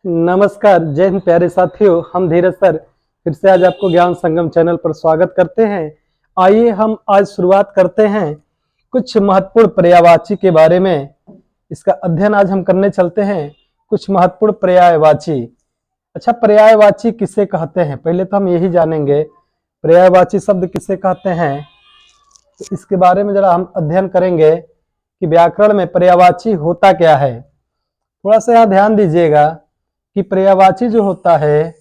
नमस्कार, जय हिंद प्यारे साथियों। हम धीरज सर फिर से आज आपको ज्ञान संगम चैनल पर स्वागत करते हैं। आइए हम आज शुरुआत करते हैं कुछ महत्वपूर्ण पर्यायवाची के बारे में। इसका अध्ययन आज हम करने चलते हैं। कुछ महत्वपूर्ण पर्यायवाची। अच्छा, पर्यायवाची किसे कहते हैं? पहले तो हम यही जानेंगे पर्यायवाची शब्द किसे कहते हैं। तो इसके बारे में जरा हम अध्ययन करेंगे कि व्याकरण में पर्यायवाची होता क्या है। थोड़ा सा यहाँ ध्यान दीजिएगा कि पर्यायवाची जो होता है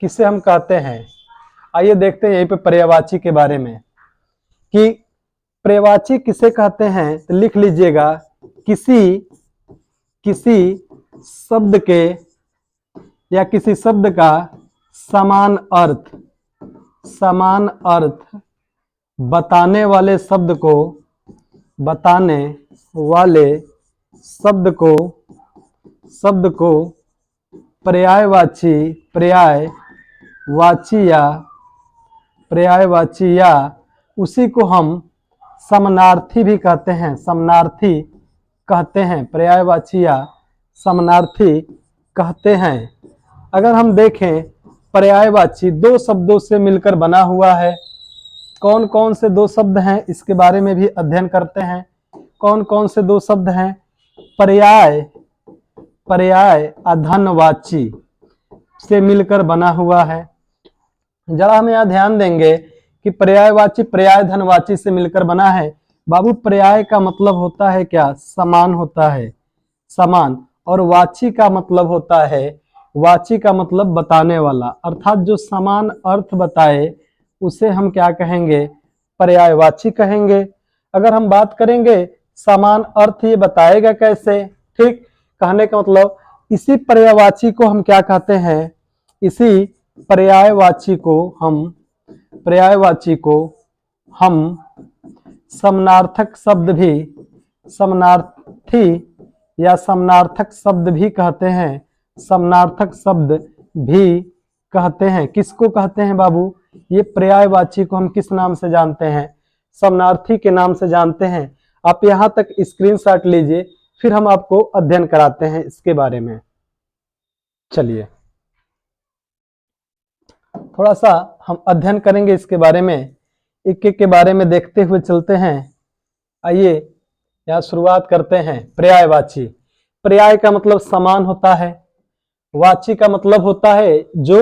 किसे हम कहते हैं। आइए देखते हैं यहीं पे पर्यायवाची के बारे में कि पर्यायवाची किसे कहते हैं। तो लिख लीजिएगा, किसी शब्द के या किसी शब्द का समान अर्थ बताने वाले शब्द को पर्यायवाची या उसी को हम समानार्थी भी कहते हैं। पर्यायवाची या समानार्थी कहते हैं। अगर हम देखें, पर्यायवाची दो शब्दों से मिलकर बना हुआ है। कौन कौन से दो शब्द हैं इसके बारे में भी अध्ययन करते हैं। कौन कौन से दो शब्द हैं? पर्याय अधनवाची से मिलकर बना हुआ है। जरा हम यहाँ ध्यान देंगे कि पर्यायवाची पर्याय धनवाची से मिलकर बना है। बाबू, पर्याय का मतलब होता है क्या? समान होता है, समान। और वाची का मतलब बताने वाला, अर्थात जो समान अर्थ बताए उसे हम क्या कहेंगे? पर्यायवाची कहेंगे। अगर हम बात करेंगे समान अर्थ ये बताएगा कैसे, ठीक, कहने का मतलब इसी पर्यायवाची को हम क्या कहते हैं? इसी पर्यायवाची को हम समानार्थक शब्द भी कहते हैं। किसको कहते हैं बाबू? ये पर्यायवाची को हम किस नाम से जानते हैं? समानार्थी के नाम से जानते हैं। आप यहां तक स्क्रीनशॉट लीजिए, फिर हम आपको अध्ययन कराते हैं इसके बारे में। चलिए थोड़ा सा हम अध्ययन करेंगे इसके बारे में, एक एक के बारे में देखते हुए चलते हैं। आइए यहाँ शुरुआत करते हैं। पर्यायवाची, पर्याय का मतलब समान होता है, वाची का मतलब होता है जो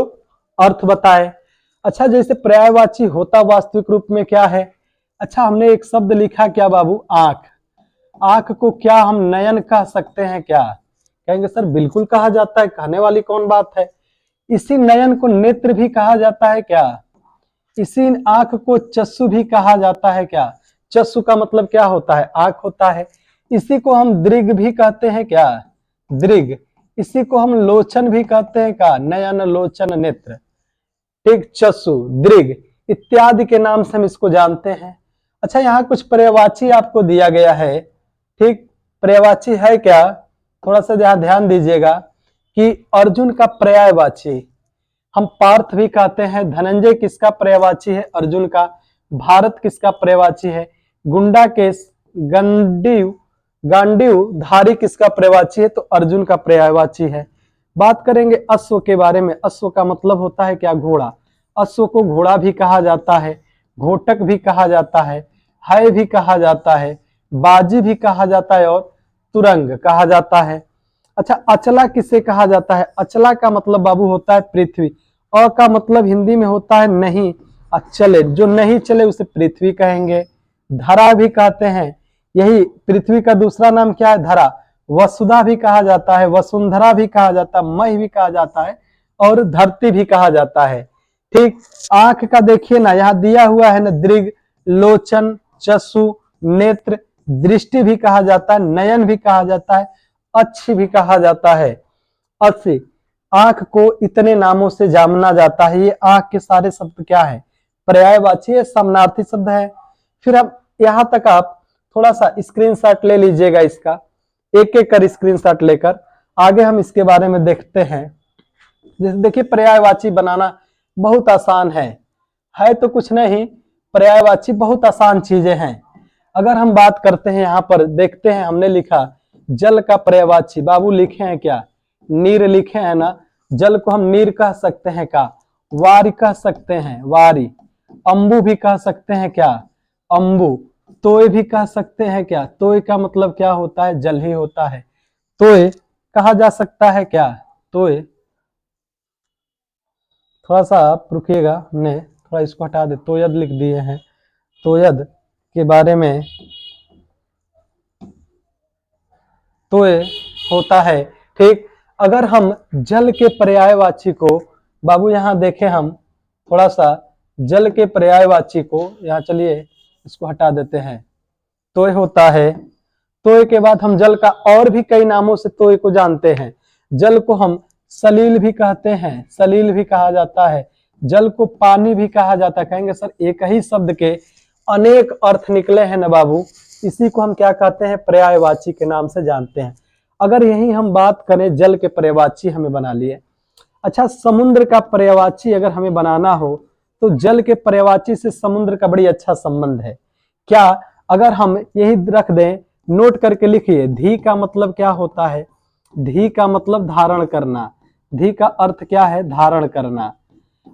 अर्थ बताए। अच्छा, जैसे पर्यायवाची होता वास्तविक रूप में क्या है? अच्छा, हमने एक शब्द लिखा क्या बाबू? आंख। आंख को क्या हम नयन कह सकते हैं क्या? कहेंगे सर बिल्कुल कहा जाता है, कहने वाली कौन बात है। इसी नयन को नेत्र भी कहा जाता है क्या? इसी आंख को चक्षु भी कहा जाता है क्या? चक्षु का मतलब क्या होता है? आंख होता है। इसी को हम दृग भी कहते हैं क्या? दृग। इसी को हम लोचन भी कहते हैं क्या? नयन, लोचन, नेत्र, ठीक, चक्षु, दृग इत्यादि के नाम से हम इसको जानते हैं। अच्छा, यहाँ कुछ पर्यायवाची आपको दिया गया है, ठीक, पर्यायवाची है क्या? थोड़ा सा यहाँ ध्यान दीजिएगा कि अर्जुन का पर्यायवाची हम पार्थ भी कहते हैं। धनंजय किसका पर्यायवाची है? अर्जुन का। भारत किसका पर्यायवाची है? गुंडा केस, गांडीव धारी किसका पर्यायवाची है? तो अर्जुन का पर्यायवाची है। बात करेंगे अश्व के बारे में। अश्व का मतलब होता है क्या? घोड़ा। अश्व को घोड़ा भी कहा जाता है, घोटक भी कहा जाता है भी कहा जाता है, बाजी भी कहा जाता है और तुरंग कहा जाता है। अच्छा, अचला किसे कहा जाता है? अचला का मतलब बाबू होता है पृथ्वी। अ का मतलब हिंदी में होता है नहीं, अचले, जो नहीं चले उसे पृथ्वी कहेंगे। धरा भी कहते हैं, यही पृथ्वी का दूसरा नाम क्या है? धरा। वसुधा भी कहा जाता है, वसुंधरा भी कहा जाता है, मही भी कहा जाता है और धरती भी कहा जाता है, ठीक। आंख का देखिए ना, यहाँ दिया हुआ है ना, दृग, लोचन, चक्षु, नेत्र, दृष्टि भी कहा जाता है, नयन भी कहा जाता है, अच्छी भी कहा जाता है। अच्छी, आंख को इतने नामों से जाना जाता है। ये आंख के सारे शब्द क्या है? पर्यायवाची है, समानार्थी शब्द है। फिर अब यहां तक आप थोड़ा सा स्क्रीनशॉट ले लीजिएगा इसका, एक एक कर स्क्रीनशॉट लेकर आगे हम इसके बारे में देखते हैं। जैसे देखिए, पर्यायवाची बनाना बहुत आसान है तो कुछ नहीं, पर्यायवाची बहुत आसान चीजें हैं। अगर हम बात करते हैं, यहाँ पर देखते हैं, हमने लिखा जल का पर्यायवाची। बाबू लिखे हैं क्या? नीर लिखे हैं ना, जल को हम नीर कह सकते हैं क्या? वारी कह सकते हैं, वारी। अंबु भी कह सकते हैं क्या? अंबु। तोय भी कह सकते हैं क्या? तोय का मतलब क्या होता है? जल ही होता है। तोय कहा जा सकता है क्या? तोय, थोड़ा सा आप रुकिएगा, हमने थोड़ा इसको हटा दे, तोयद लिख दिए हैं। तोयद के बारे में, तोय होता है, ठीक। अगर हम जल के पर्यायवाची को, बाबू यहाँ देखें, हम थोड़ा सा जल के पर्यायवाची को यहाँ, चलिए इसको हटा देते हैं। तोय होता है। तोय के बाद हम जल का और भी कई नामों से तोय को जानते हैं। जल को हम सलील भी कहते हैं, सलील भी कहा जाता है। जल को पानी भी कहा जाता है। कहेंगे सर एक ही शब्द के अनेक अर्थ निकले हैं ना बाबू, इसी को हम क्या कहते हैं? पर्यायवाची के नाम से जानते हैं। अगर यही हम बात करें, जल के पर्यायवाची हमें बना लिए। अच्छा, समुद्र का पर्यायवाची अगर हमें बनाना हो तो जल के पर्यायवाची से समुद्र का बड़ी अच्छा संबंध है। क्या? अगर हम यही रख दें, नोट करके लिखिए, धी का मतलब क्या होता है? धी का मतलब धारण करना। धी का अर्थ क्या है? धारण करना।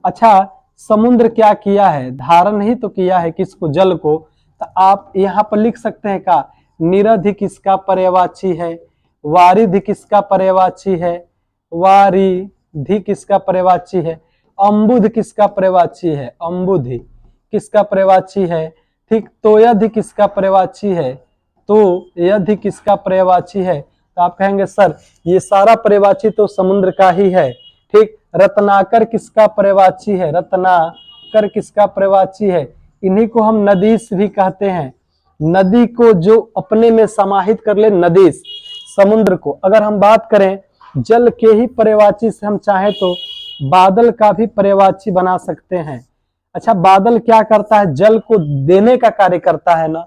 अच्छा, समुद्र क्या किया है? धारण ही तो किया है, किसको? जल को। तो आप यहाँ पर लिख सकते हैं का, निरधि किसका पर्यायवाची है? वारिधि किसका पर्यायवाची है? वारिधि किसका पर्यायवाची है? अम्बुध किसका पर्यायवाची है? अम्बुधि किसका पर्यायवाची है? ठीक। तोयधि किसका पर्यायवाची है? तो यदि किसका पर्यायवाची है? तो आप कहेंगे सर ये सारा पर्यायवाची तो समुद्र का ही है, ठीक। रत्नाकर किसका पर्यायवाची है? रत्नाकर किसका पर्यायवाची है? इन्हीं को हम नदीस भी कहते हैं। नदी को जो अपने में समाहित कर ले, नदीस। समुद्र को अगर हम बात करें जल के ही पर्यायवाची से, हम चाहें तो बादल का भी पर्यायवाची बना सकते हैं। अच्छा, बादल क्या करता है? जल को देने का कार्य करता है ना।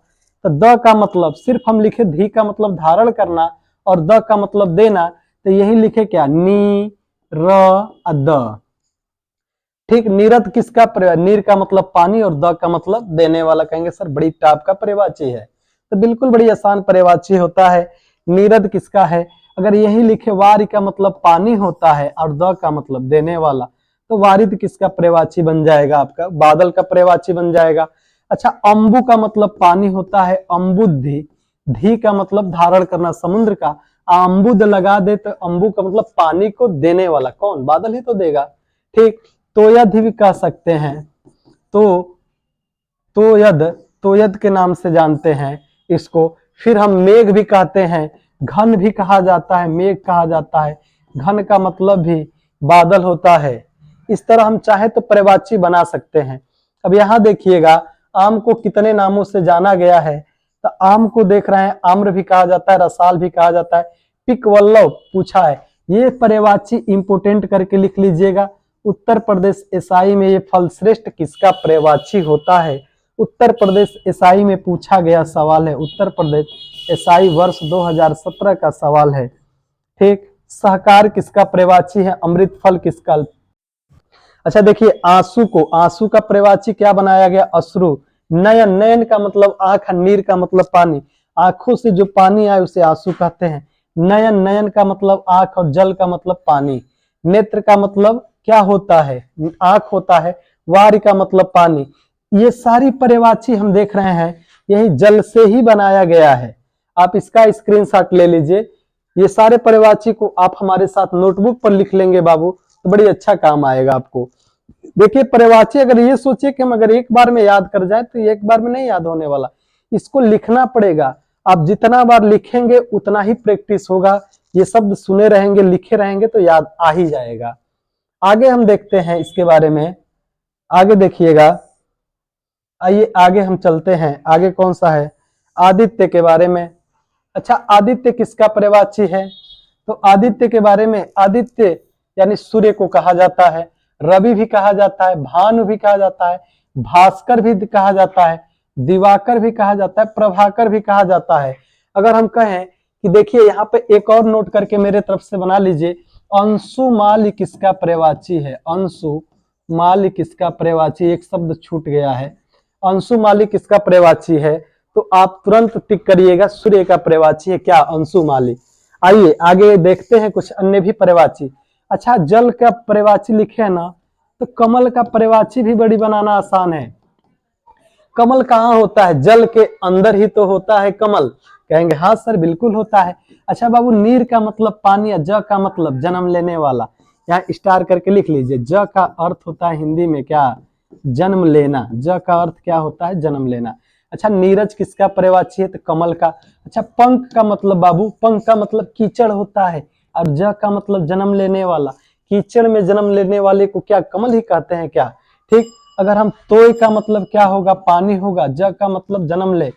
तो द का मतलब सिर्फ हम लिखे, धी का मतलब धारण करना और द का मतलब देना, तो यही लिखे क्या? नी र द, ठीक। नीरद किसका पर्याय? नीर का मतलब पानी और द का मतलब देने वाला। कहेंगे सर बड़ी टाप का पर्यायवाची है, तो बिल्कुल बड़ी आसान पर्यायवाची होता है। नीरद किसका है? अगर यही लिखे, वारि का मतलब पानी होता है और द का मतलब देने वाला, तो वारिद किसका पर्यायवाची बन जाएगा? आपका बादल का पर्यायवाची बन जाएगा। अच्छा, अंबु का मतलब पानी होता है, अम्बुद्धि। धी का मतलब धारण करना, समुद्र का। अम्बुद लगा दे तो अंबु का मतलब पानी को देने वाला। कौन? बादल ही तो देगा, ठीक। तोयद भी कह सकते हैं, तोयद, तोयद के नाम से जानते हैं इसको। फिर हम मेघ भी कहते हैं, घन भी कहा जाता है, मेघ कहा जाता है। घन का मतलब भी बादल होता है। इस तरह हम चाहे तो पर्यायवाची बना सकते हैं। अब यहाँ देखिएगा, आम को कितने नामों से जाना गया है। तो आम को देख रहे हैं, आम्र भी कहा जाता है, रसाल भी कहा जाता है, पिकवल्लभ पूछा है। ये पर्यायवाची इंपोर्टेंट करके लिख लीजिएगा। उत्तर प्रदेश एसआई में ये फल श्रेष्ठ किसका पर्यायवाची होता है? उत्तर प्रदेश एसआई में पूछा गया सवाल है। उत्तर प्रदेश एसआई वर्ष 2017 का सवाल है, ठीक। सहकार किसका पर्यायवाची है? अमृत फल किसका? अच्छा देखिए, आंसू को, आंसू का पर्यायवाची क्या बनाया गया? अश्रु। नयन, नयन का मतलब आंख, नीर का मतलब पानी। आंखों से जो पानी आए उसे आंसू कहते हैं। नयन, नयन का मतलब आंख और जल का मतलब पानी। नेत्र का मतलब क्या होता है? आंख होता है। वारि का मतलब पानी। ये सारी पर्यायवाची हम देख रहे हैं, यही जल से ही बनाया गया है। आप इसका स्क्रीनशॉट ले लीजिए। ये सारे पर्यायवाची को आप हमारे साथ नोटबुक पर लिख लेंगे बाबू, तो बड़ी अच्छा काम आएगा आपको। देखिए पर्यायवाची अगर ये सोचिए कि हम अगर एक बार में याद कर जाए, तो एक बार में नहीं याद होने वाला, इसको लिखना पड़ेगा। आप जितना बार लिखेंगे उतना ही प्रैक्टिस होगा। ये शब्द सुने रहेंगे, लिखे रहेंगे तो याद आ ही जाएगा। आगे हम देखते हैं इसके बारे में, आगे देखिएगा। आइए आगे हम चलते हैं। आगे कौन सा है? आदित्य के बारे में। अच्छा, आदित्य किसका पर्यायवाची है? तो आदित्य के बारे में, आदित्य यानी सूर्य को कहा जाता है, रवि भी कहा जाता है, भानु भी कहा जाता है, भास्कर भी कहा जाता है, दिवाकर भी कहा जाता है, प्रभाकर भी कहा जाता है। अगर हम कहें कि देखिए यहाँ पे एक और नोट करके मेरे तरफ से बना लीजिए, अंशुमाली किसका पर्यायवाची है? अंशुमाली किसका पर्यायवाची? एक शब्द छूट गया है। अंशुमाली किसका पर्यायवाची है? तो आप तुरंत टिक करिएगा, सूर्य का पर्यायवाची है क्या? अंशुमाली। आइए आगे देखते हैं कुछ अन्य भी पर्यायवाची। अच्छा, जल का पर्यायवाची लिखे है ना, तो कमल का पर्यायवाची भी बड़ी बनाना आसान है। कमल कहाँ होता है? जल के अंदर ही तो होता है कमल। कहेंगे हाँ सर बिल्कुल होता है। अच्छा बाबू, नीर का मतलब पानी, ज का मतलब जन्म लेने वाला, यहाँ स्टार करके लिख लीजिए। ज का अर्थ होता है हिंदी में क्या? जन्म लेना। ज का अर्थ क्या होता है? जन्म लेना। अच्छा, नीरज किसका पर्यायवाची है? तो कमल का। अच्छा, पंख का मतलब बाबू, पंख का मतलब कीचड़ होता है, और ज का मतलब जन्म लेने वाला। कीचड़ में जन्म लेने वाले को क्या कमल ही कहते हैं क्या? ठीक। अगर हम तोय का मतलब क्या होगा? पानी होगा। ज का मतलब जन्म ले,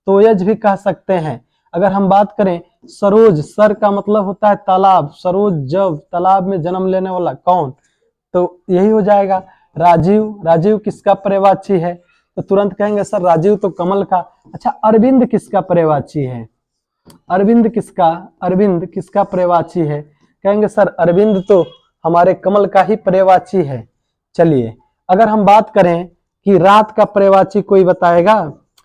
तोयज भी कह सकते हैं। अगर हम बात करें सरोज, सर का मतलब होता है तालाब, सरोज जब तालाब में जन्म लेने वाला कौन? तो यही हो जाएगा राजीव। राजीव किसका पर्यायवाची है? तो तुरंत कहेंगे सर राजीव तो कमल का। अच्छा, अरविंद किसका पर्यायवाची है? अरविंद किसका पर्यायवाची है? कहेंगे सर अरविंद तो हमारे कमल का ही पर्यायवाची है। चलिए, अगर हम बात करें कि रात का पर्यायवाची कोई बताएगा?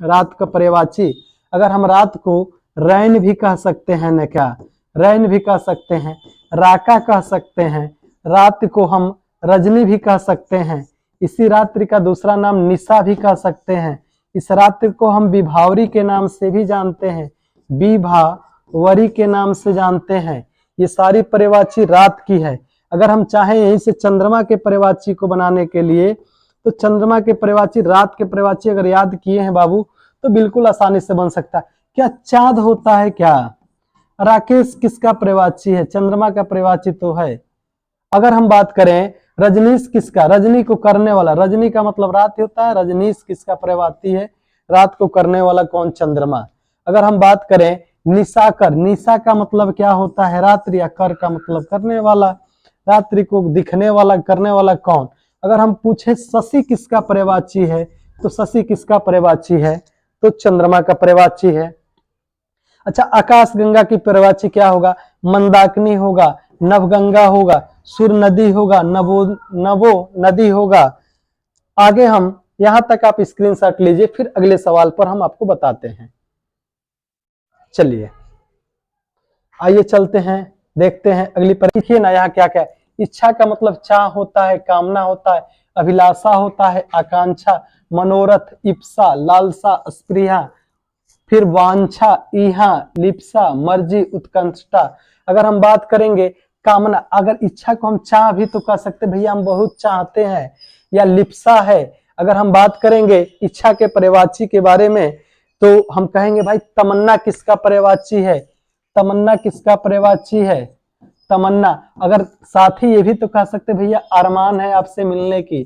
रात का पर्यायवाची, अगर हम रात को रैन भी कह सकते हैं न क्या? रैन भी कह सकते हैं, राका कह सकते हैं, रात को हम रजनी भी कह सकते हैं, इसी रात्रि का दूसरा नाम निशा भी कह सकते हैं, इस रात्रि को हम विभावरी के नाम से भी जानते हैं, विभावरी के नाम से जानते हैं। ये सारी पर्यायवाची रात की है। अगर हम चाहें यहीं से चंद्रमा के पर्यायवाची को बनाने के लिए, तो चंद्रमा के पर्यायवाची, रात के पर्यायवाची अगर याद किए हैं बाबू, तो बिल्कुल आसानी से बन सकता है। क्या चांद होता है क्या? राकेश किसका पर्यायवाची है? चंद्रमा का पर्यायवाची तो है। अगर हम बात करें रजनीश किसका? रजनी को करने वाला, रजनी का मतलब रात होता है, रजनीश किसका पर्यायवाची है? रात को करने वाला कौन? चंद्रमा। अगर हम बात करें निशाकर, निशा का मतलब क्या होता है? रात्रि, या कर का मतलब करने वाला, रात्रि को दिखने वाला, करने वाला कौन? अगर हम पूछे शशि किसका पर्यायवाची है, तो शशि किसका पर्यायवाची है? तो चंद्रमा का पर्यायवाची है। अच्छा, आकाश गंगा की पर्यायवाची क्या होगा? मंदाकिनी होगा, नवगंगा होगा, सुर नदी होगा, नवो नदी होगा। आगे हम यहां तक आप स्क्रीनशॉट लीजिए, फिर अगले सवाल पर हम आपको बताते हैं। चलिए आइए चलते हैं, देखते हैं अगली पर। देखिए ना यहाँ क्या क्या है। इच्छा का मतलब चाह होता है, कामना होता है, अभिलाषा होता है, आकांक्षा, मनोरथ, इप्सा, लालसा, स्पृहा, फिर वांछा, इहा, लिप्सा, मर्जी, उत्कंठा। अगर हम बात करेंगे कामना, अगर इच्छा को हम चाह भी तो कह सकते भैया हम बहुत चाहते हैं, या लिप्सा है। अगर हम बात करेंगे इच्छा के पर्यायवाची के बारे में, तो हम कहेंगे भाई तमन्ना किसका पर्यायवाची है? तमन्ना किसका पर्यायवाची है? तमन्ना। अगर साथ ही ये भी तो कह सकते भैया अरमान है आपसे मिलने की,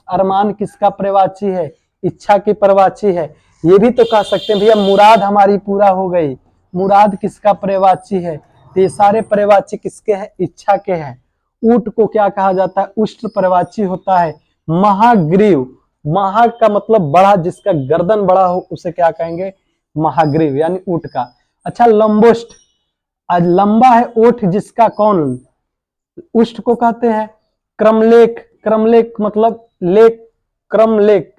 अरमान किसका पर्यायवाची है? इच्छा की पर्यायवाची है। ये भी तो कह सकते हैं भैया मुराद हमारी पूरा हो गई, मुराद किसका पर्यायवाची है? तो ये सारे पर्यायवाची किसके हैं? इच्छा के हैं। ऊंट को क्या कहा जाता है? उष्ट पर्यायवाची होता है। महाग्रीव, महा का मतलब बड़ा, जिसका गर्दन बड़ा हो उसे क्या कहेंगे? महाग्रीव, यानी ऊंट का। अच्छा, लंबोष्ट, आज लंबा है ओठ जिसका, कौन? उष्ट को कहते हैं। क्रमलेख, क्रमलेख मतलब लेख, क्रमलेख,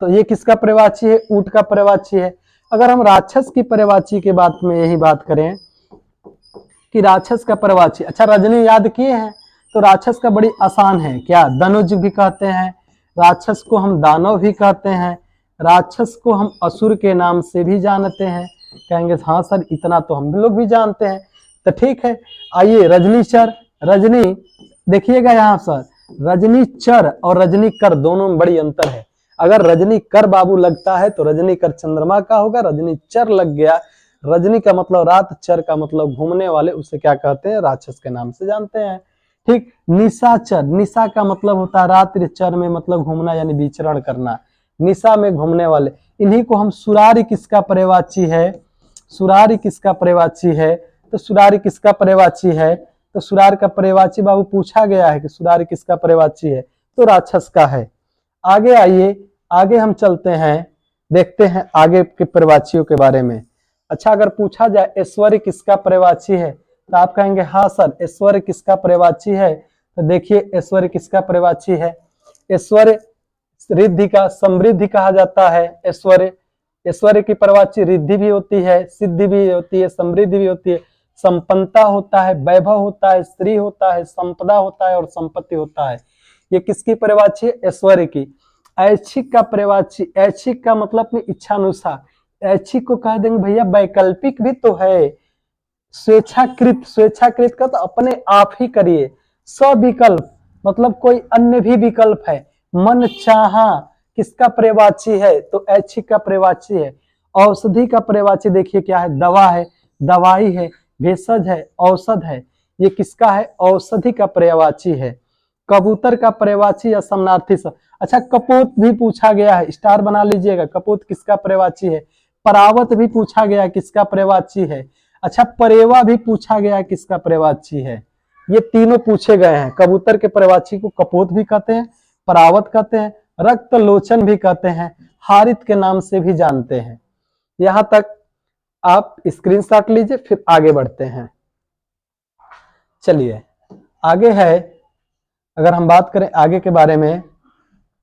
तो ये किसका पर्यायवाची है? ऊंट का पर्यायवाची है। अगर हम राक्षस की पर्यायवाची के बात में यही बात करें कि राक्षस का पर्यायवाची, अच्छा रजनी याद किए हैं, तो राक्षस का बड़ी आसान है, क्या? धनुज भी कहते हैं, राक्षस को हम दानव भी कहते हैं, राक्षस को हम असुर के नाम से भी जानते हैं। कहेंगे हाँ सर इतना तो हम लोग भी जानते हैं, तो ठीक है। आइए रजनीचर, रजनी देखिएगा यहाँ सर, रजनीचर और रजनीकर दोनों में बड़ी अंतर है। अगर रजनीकर बाबू लगता है तो रजनीकर चंद्रमा का होगा, रजनीचर लग गया, रजनी का मतलब रात, चर का मतलब घूमने वाले, उसे क्या कहते हैं? राक्षस के नाम से जानते हैं। ठीक। निशाचर, निशा का मतलब होता है रात्रि, चर में मतलब घूमना यानी विचरण करना, निशा में घूमने वाले। इन्हीं को हम सुरारी किसका पर्यायवाची है? सुरारी किसका पर्यायवाची है? तो सुरारी किसका पर्यायवाची है? तो सुरार का पर्यायवाची बाबू पूछा गया है कि सुरारी किसका पर्यायवाची है, तो राक्षस का है। आगे आइए, आगे हम चलते हैं, देखते हैं आगे के पर्यायवाचियों के बारे में। अच्छा, अगर पूछा जाए ऐश्वर्य किसका पर्यायवाची है, तो आप कहेंगे हाँ सर ऐश्वर्य किसका पर्यायवाची है? तो देखिए ऐश्वर्य किसका पर्यायवाची है? ऐश्वर्य रिद्धि का, समृद्धि कहा जाता है ऐश्वर्य। ऐश्वर्य की पर्यायवाची रिद्धि भी होती है, सिद्धि भी होती है, समृद्धि भी होती है, संपन्नता होता है, वैभव होता है, श्री होता है, संपदा होता है और संपत्ति होता है। ये किसकी पर्यायवाची है? ऐश्वर्य की। ऐच्छिक का पर्यायवाची, ऐच्छिक का मतलब अपनी इच्छा अनुसार, ऐच्छिक को कह देंगे भैया वैकल्पिक भी तो है, स्वेच्छाकृत, स्वेच्छाकृत का तो अपने आप ही करिए। सविकल्प मतलब कोई अन्य भी विकल्प है। मन चाहा किसका पर्यायवाची है? तो ऐच्छिक का पर्यायवाची है। औषधि का पर्यायवाची देखिए क्या है? दवा है, दवाई है, भेषज है, औषध है, ये किसका है? औषधि का पर्यायवाची है। कबूतर का पर्यायवाची या समानार्थी से, अच्छा कपोत भी पूछा गया है, स्टार बना लीजिएगा। कपोत किसका पर्यायवाची है? परावत भी पूछा गया है, किसका पर्यायवाची है? अच्छा परेवा भी पूछा गया है, किसका पर्यायवाची है? ये तीनों पूछे गए हैं। कबूतर के पर्यायवाची को कपोत भी कहते हैं, परावत कहते हैं, रक्त लोचन भी कहते हैं, हारित के नाम से भी जानते हैं। यहां तक आप स्क्रीनशॉट लीजिए, फिर आगे बढ़ते हैं। चलिए आगे है, अगर हम बात करें आगे के बारे में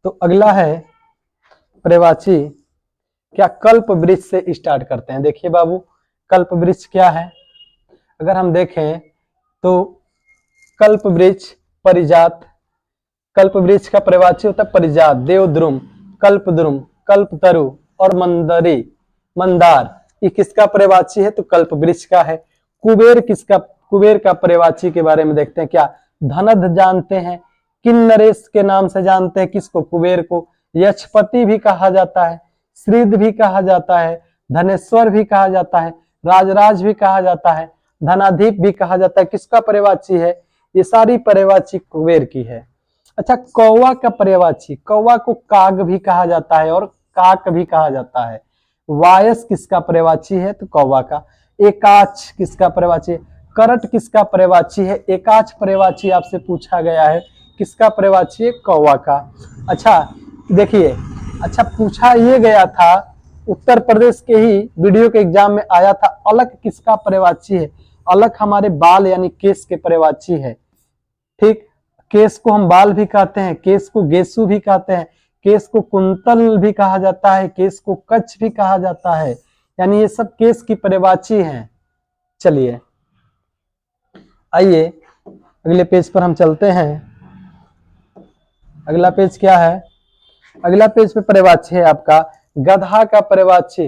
तो अगला है पर्यायवाची क्या? कल्प वृक्ष से स्टार्ट करते हैं। देखिए बाबू कल्प वृक्ष क्या है? अगर हम देखें तो कल्प वृक्ष परिजात, कल्प वृक्ष का पर्यायवाची होता है परिजात, देवद्रुम, कल्पद्रुम, कल्पतरु और मंदरी, मंदार, ये किसका पर्यायवाची है? तो कल्प वृक्ष का है। कुबेर किसका? कुबेर का पर्यायवाची के बारे में देखते हैं। क्या? धनध जानते हैं, किन्नरेश के नाम से जानते हैं किसको? कुबेर को। यक्षपति भी कहा जाता है, श्रीध भी कहा जाता है, धनेश्वर भी कहा जाता है, राजराज भी कहा जाता है, धनाधिप भी कहा जाता है। किसका पर्यायवाची है? ये सारी पर्यायवाची कुबेर की है। अच्छा कौवा का पर्यायवाची, कौवा को काग भी कहा जाता है और काक भी कहा जाता है। वायस किसका पर्यायवाची है? तो कौवा का। एकाच किसका पर्यायवाची है? करट किसका पर्यायवाची है? एकाच पर्यायवाची आपसे पूछा गया है, किसका पर्यायवाची है? कौवा का। अच्छा देखिए, अच्छा पूछा ये गया था, उत्तर प्रदेश के ही वीडियो के एग्जाम में आया था, अलक किसका पर्यायवाची है? अलक हमारे बाल यानी केस के पर्यायवाची है। ठीक, केस को हम बाल भी कहते हैं, केस को गेसु भी कहते हैं, केस को कुंतल भी कहा जाता है, केस को कच्छ भी कहा जाता है, यानी ये सब केस की पर्यायवाची हैं। चलिए आइए अगले पेज पर हम चलते हैं। अगला पेज क्या है? अगला पेज पे पर्यायवाची है आपका गधा का पर्यायवाची।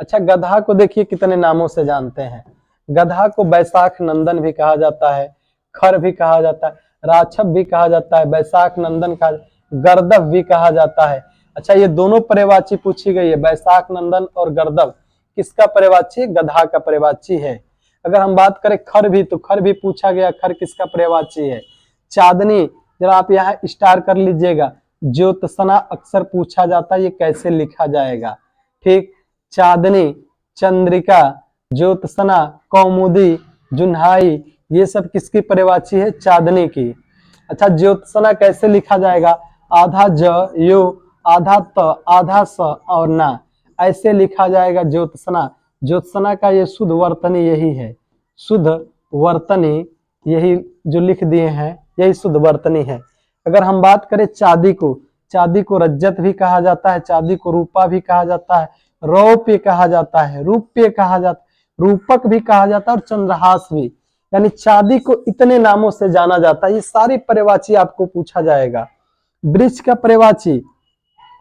अच्छा गधा को देखिए कितने नामों से जानते हैं। गधा को बैसाख नंदन भी कहा जाता है, खर भी कहा जाता है, राछप भी कहा जाता है, बैसाख नंदन का गर्दभ भी कहा जाता है। अच्छा ये दोनों पर्यायवाची पूछी गई है, बैसाख नंदन और गर्दभ किसका पर्यायवाची? गधा का पर्यायवाची है। अगर हम बात करें खर भी, तो खर भी पूछा गया, खर किसका पर्यायवाची है? चांदनी, जरा आप यहाँ स्टार कर लीजिएगा। ज्योत्सना अक्सर पूछा जाता है, ये कैसे लिखा जाएगा? ठीक, चांदनी, चंद्रिका, ज्योत्सना, कौमुदी, जुन्हाई, ये सब किसकी पर्यायवाची है? चांदनी की। अच्छा ज्योत्सना कैसे लिखा जाएगा? आधा ज यो, आधा त, आधा स और ना, ऐसे लिखा जाएगा ज्योत्सना। ज्योत्सना का ये शुद्ध वर्तनी यही है, शुद्ध वर्तनी यही जो लिख दिए हैं, यही शुद्ध वर्तनी है। अगर हम बात करें चांदी को, चांदी को रज्जत भी कहा जाता है, चांदी को रूपा भी कहा जाता है, रौप्य कहा जाता है, रूप्य कहा जाता है, रूपक भी कहा जाता है और चंद्रहास भी, यानी चांदी को इतने नामों से जाना जाता है। ये सारी पर्यायवाची आपको पूछा जाएगा। वृक्ष का पर्यायवाची,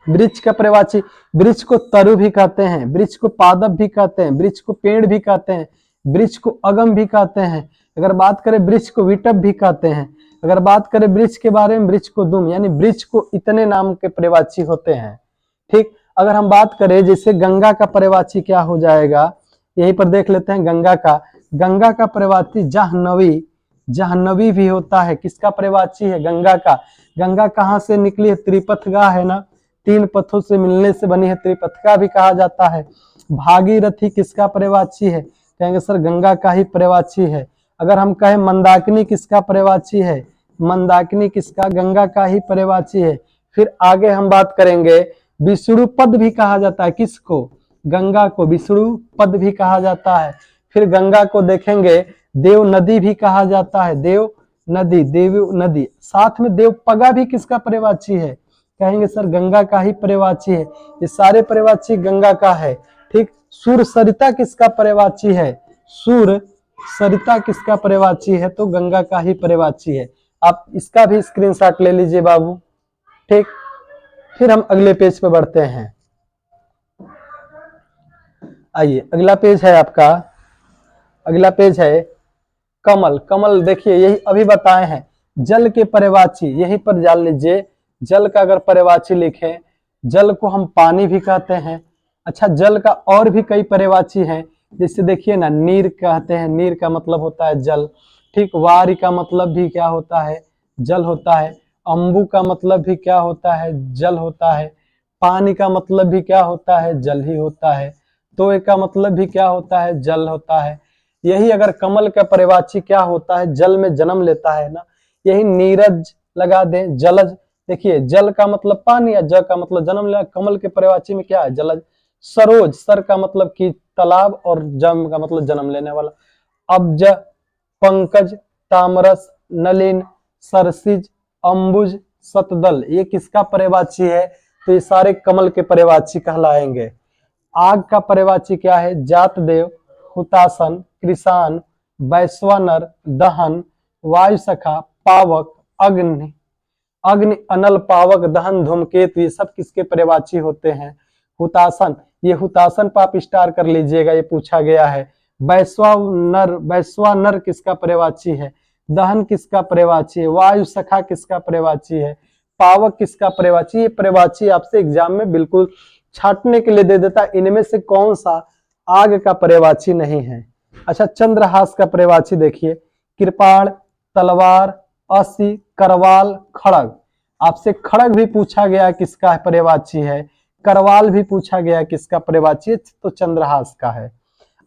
वृक्ष का पर्यायवाची, वृक्ष को तरु भी कहते हैं, वृक्ष को पादप भी कहते हैं, वृक्ष को पेड़ भी कहते हैं, वृक्ष को अगम भी कहते हैं। अगर बात करें वृक्ष को विटप भी कहते हैं। अगर बात करें वृक्ष के बारे में, वृक्ष को दुम, यानी वृक्ष को इतने नाम के पर्यायवाची होते हैं। ठीक, अगर हम बात करें जैसे गंगा का पर्यायवाची क्या हो जाएगा, यहीं पर देख लेते हैं गंगा का। गंगा का पर्यायवाची जाह्नवी, जाह्नवी भी होता है। किसका पर्यायवाची है? गंगा का। गंगा कहाँ से निकली है? त्रिपथगा है ना, तीन पथों से मिलने से बनी है, त्रिपथगा भी कहा जाता है। भागीरथी किसका पर्यायवाची है? कहेंगे सर गंगा का ही पर्यायवाची है। अगर हम कहें मंदाकिनी किसका पर्यायवाची है? मंदाकिनी किसका? गंगा का ही पर्यायवाची है। फिर आगे हम बात करेंगे, विष्णु पद भी कहा जाता है किसको? गंगा को विष्णु पद भी कहा जाता है। फिर गंगा को देखेंगे देव नदी भी कहा जाता है, देव नदी, देव नदी। साथ में देवपगा भी किसका पर्यायवाची है? कहेंगे सर गंगा का ही पर्यायवाची है। ये सारे पर्यायवाची गंगा का है। ठीक, सूर सरिता किसका पर्यायवाची है? सूर सरिता किसका पर्यायवाची है? तो गंगा का ही पर्यायवाची है। आप इसका भी स्क्रीनशॉट ले लीजिए बाबू। ठीक, फिर हम अगले पेज पे बढ़ते हैं। आइए, अगला पेज है आपका, अगला पेज है कमल। कमल देखिए, यही अभी बताए हैं, जल के पर्यायवाची, यहीं पर जान लीजिए। जल का अगर पर्यायवाची लिखें, जल को हम पानी भी कहते हैं। अच्छा, जल का और भी कई पर्यायवाची हैं, जैसे देखिए ना, नीर कहते हैं, नीर का मतलब होता है जल। ठीक, वारी का मतलब भी क्या होता है? जल होता है। अंबु का मतलब भी क्या होता है? जल होता है। पानी का मतलब भी क्या होता है? जल ही होता है। तोय का मतलब भी क्या होता है? जल होता है। यही अगर कमल का पर्यायवाची क्या होता है? जल में जन्म लेता है ना, यही नीरज लगा दें, जलज। देखिए, जल का मतलब पानी, या ज का मतलब जन्म लेना। कमल के पर्यायवाची में क्या है? जलज। सरोज, सर का मतलब कि तालाब, और जम का मतलब जन्म लेने वाला। अब्ज, पंकज, तामरस, नलिन, सरसिज, अंबुज, सतदल, ये किसका पर्यायवाची है? तो ये सारे कमल के पर्यायवाची कहलाएंगे। आग का पर्यायवाची क्या है? जातदेव, हुतासन, कृषाण, वैश्वानर, दहन, वायुसखा, पावक, अग्नि। अग्नि, अनल, पावक, दहन, धूमकेतु, ये सब किसके पर्यायवाची होते हैं? हुतासन। ये हुतासन पे आप स्टार कर लीजिएगा, ये पूछा गया है। वैश्वानर, वैश्वानर किसका पर्यायवाची है? दहन किसका पर्यायवाची है? वायुसखा किसका पर्यायवाची है? पावक किसका पर्यायवाची? ये पर्यायवाची आपसे एग्जाम में बिल्कुल छांटने के लिए दे देता, इनमें से कौन सा आग का पर्यायवाची नहीं है। अच्छा, चंद्रहास का पर्यायवाची देखिए, कृपाण, तलवार, असी, करवाल, खड़ग। आपसे खड़ग भी पूछा गया किसका पर्यायवाची है, करवाल भी पूछा गया किसका पर्यायवाची है, तो चंद्रहास का है।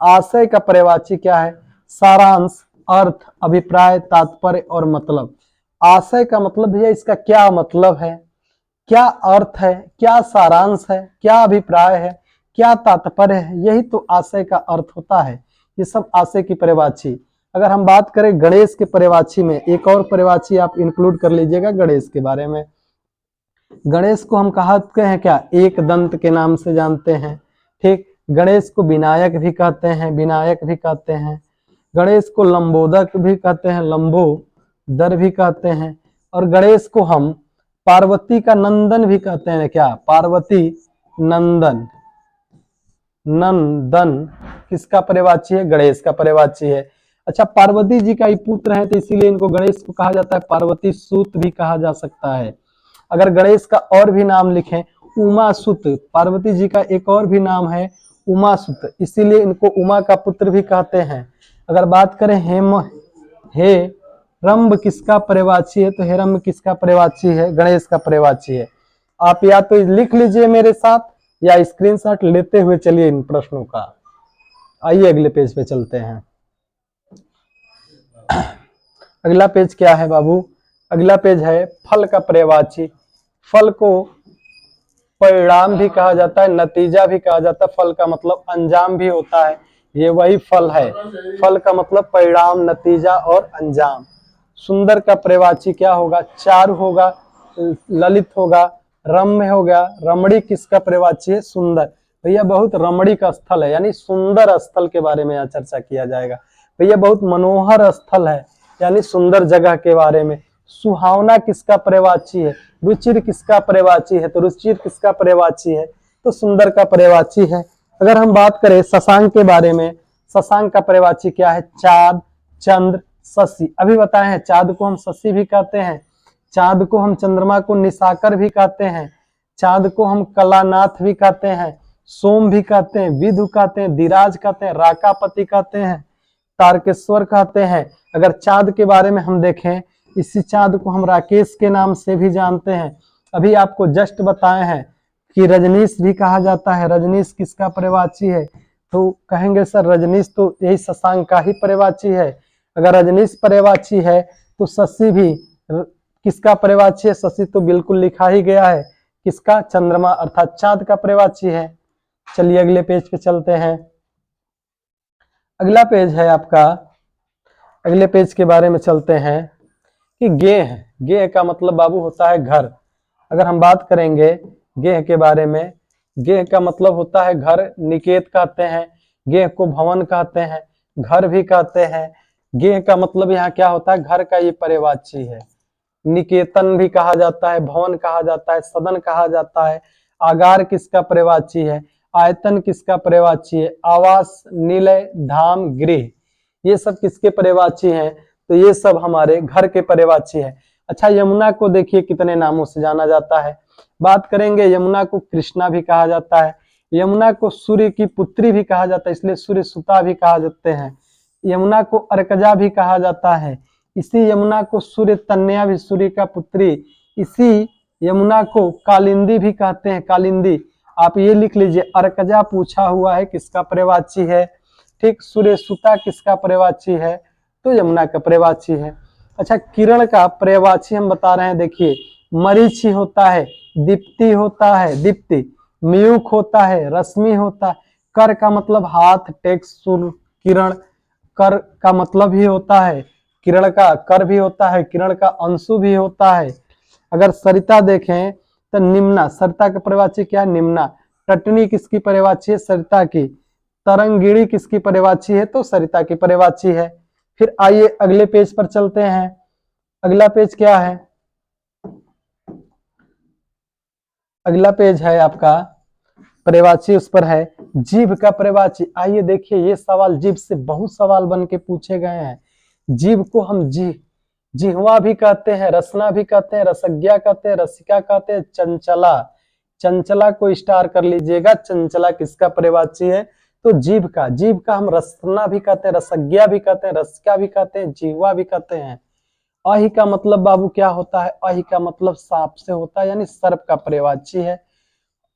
आशय का पर्यायवाची क्या है? सारांश, अर्थ, अभिप्राय, तात्पर्य और मतलब। आशय का मतलब भैया इसका क्या मतलब है, क्या अर्थ है, क्या सारांश है, क्या अभिप्राय है, क्या तात्पर्य है, यही तो आशय का अर्थ होता है। ये सब आशय की पर्यायवाची। अगर हम बात करें गणेश के पर्यायवाची में, एक और पर्यायवाची आप इंक्लूड कर लीजिएगा गणेश के बारे में। गणेश को हम कहते हैं क्या? एक दंत के नाम से जानते हैं। ठीक, गणेश को विनायक भी कहते हैं, विनायक भी कहते हैं। गणेश को लंबोदक भी कहते हैं, लंबोदर भी कहते हैं। और गणेश को हम पार्वती का नंदन भी कहते हैं क्या? पार्वती नंदन। नंदन किसका पर्यायवाची है? गणेश का पर्यायवाची है। अच्छा, पार्वती जी का ही पुत्र है, तो इसीलिए इनको गणेश को कहा जाता है पार्वती सूत भी कहा जा सकता है। अगर गणेश का और भी नाम लिखें, उमा सुत, पार्वती जी का एक और भी नाम है उमा सुत, इसीलिए इनको उमा का पुत्र भी कहते हैं। अगर बात करें हे रंभ किसका पर्यायवाची है? तो हेरम्ब किसका पर्यायवाची है? गणेश का पर्यायवाची है। आप या तो लिख लीजिए मेरे साथ, या स्क्रीनशॉट लेते हुए चलिए इन प्रश्नों का। आइए अगले पेज पे चलते हैं। अगला पेज क्या है बाबू? अगला पेज है फल का पर्यायवाची। फल को परिणाम भी कहा जाता है, नतीजा भी कहा जाता है। फल का मतलब अंजाम भी होता है, ये वही फल है। फल का मतलब परिणाम, नतीजा और अंजाम। सुंदर का पर्यायवाची क्या होगा? चारु होगा, ललित होगा, रम्य हो गया। रमणी किसका पर्यायवाची है? सुंदर। भैया बहुत रमणीक स्थल है, यानी सुंदर स्थल के बारे में यहाँ चर्चा किया जाएगा। भैया बहुत मनोहर स्थल है, यानी सुंदर जगह के बारे में। सुहावना किसका पर्यायवाची है? रुचिर किसका पर्यायवाची है? तो रुचिर किसका पर्यायवाची है? तो सुंदर का पर्यायवाची है। अगर हम बात करें शशांक के बारे में, शशांक का पर्यायवाची क्या है? चाँद, चंद्र, शशि। अभी बताए हैं, चाँद को हम शशि भी कहते हैं, चाँद को हम चंद्रमा को निशाकर भी कहते हैं, चाँद को हम कलानाथ भी कहते हैं, सोम भी कहते हैं, विधु कहते हैं, धीराज कहते हैं, राकापति कहते हैं, तारकेश्वर कहते हैं। अगर चाँद के बारे में हम देखें, इसी चाँद को हम राकेश के नाम से भी जानते हैं। अभी आपको जस्ट बताए हैं कि रजनीश भी कहा जाता है। रजनीश किसका पर्यायवाची है? तो कहेंगे सर रजनीश तो यही शशांक का ही पर्यायवाची है। अगर रजनीश पर्यायवाची है तो शशि भी किसका पर्यायवाची है? शशि तो बिल्कुल लिखा ही गया है, किसका? चंद्रमा अर्थात चाँद का पर्यायवाची है। चलिए अगले पेज पे चलते हैं। अगला पेज है आपका, अगले पेज के बारे में चलते हैं कि गेह। गेह का मतलब बाबू होता है घर। अगर हम बात करेंगे गेह के बारे में, गेह का मतलब होता है घर, निकेत कहते हैं, गेह को भवन कहते हैं। घर भी कहते हैं। गेह का मतलब यहाँ क्या होता है, घर का ये पर्यायवाची है। निकेतन भी कहा जाता है, भवन कहा जाता है, सदन कहा जाता है। आगार किसका पर्यायवाची है, आयतन किसका पर्यायवाची है, आवास, निलय, धाम, गृह, ये सब किसके पर्यायवाची हैं, तो ये सब हमारे घर के पर्यायवाची है। अच्छा, यमुना को देखिए कितने नामों से जाना जाता है। बात करेंगे, यमुना को कृष्णा भी कहा जाता है, यमुना को सूर्य की पुत्री भी कहा जाता है, इसलिए सूर्य सुता भी कहा जाते हैं। यमुना को अर्कजा भी कहा जाता है। इसी यमुना को सूर्य तन्या भी, सूर्य का पुत्री। इसी यमुना को कालिंदी भी कहते हैं, कालिंदी। आप ये लिख लीजिए, अर्कजा पूछा हुआ है किसका पर्यायवाची है, ठीक। सूर्य सुता किसका पर्यायवाची है, तो यमुना का पर्यायवाची है। अच्छा, किरण का पर्यायवाची हम बता रहे हैं, देखिए मरीचि होता है, दीप्ति होता है, दीप्ति, मयूख होता है, रश्मि होता है, कर का मतलब हाथ, टेक्स, सूर्य, किरण, कर का मतलब ही होता है, किरण का कर भी होता है, किरण का अंशु भी होता है। अगर सरिता देखें तो निम्ना, सरिता का पर्यायवाची क्या है, निम्ना। तटनी किसकी पर्यायवाची है, सरिता की। तरंगिणी किसकी पर्यायवाची है, तो सरिता की पर्यायवाची है। फिर आइए अगले पेज पर चलते हैं। अगला पेज क्या है, अगला पेज है आपका पर्यायवाची, उस पर है जीभ का पर्यायवाची। आइए देखिए, ये सवाल जीभ से बहुत सवाल बन के पूछे गए हैं। जीभ को हम जिह्वा भी कहते हैं, रसना भी कहते हैं, रसज्ञा कहते हैं, रसिका कहते हैं, चंचला। चंचला को स्टार कर लीजिएगा, चंचला किसका पर्यायवाची है, तो जीभ का। जीभ का हम रसना भी कहते हैं, रसज्ञा भी कहते हैं, रसिका भी कहते हैं, जिह्वा भी कहते हैं। अहि का मतलब बाबू क्या होता है, अहि का मतलब सांप से होता है, यानी सर्प का पर्यायवाची है।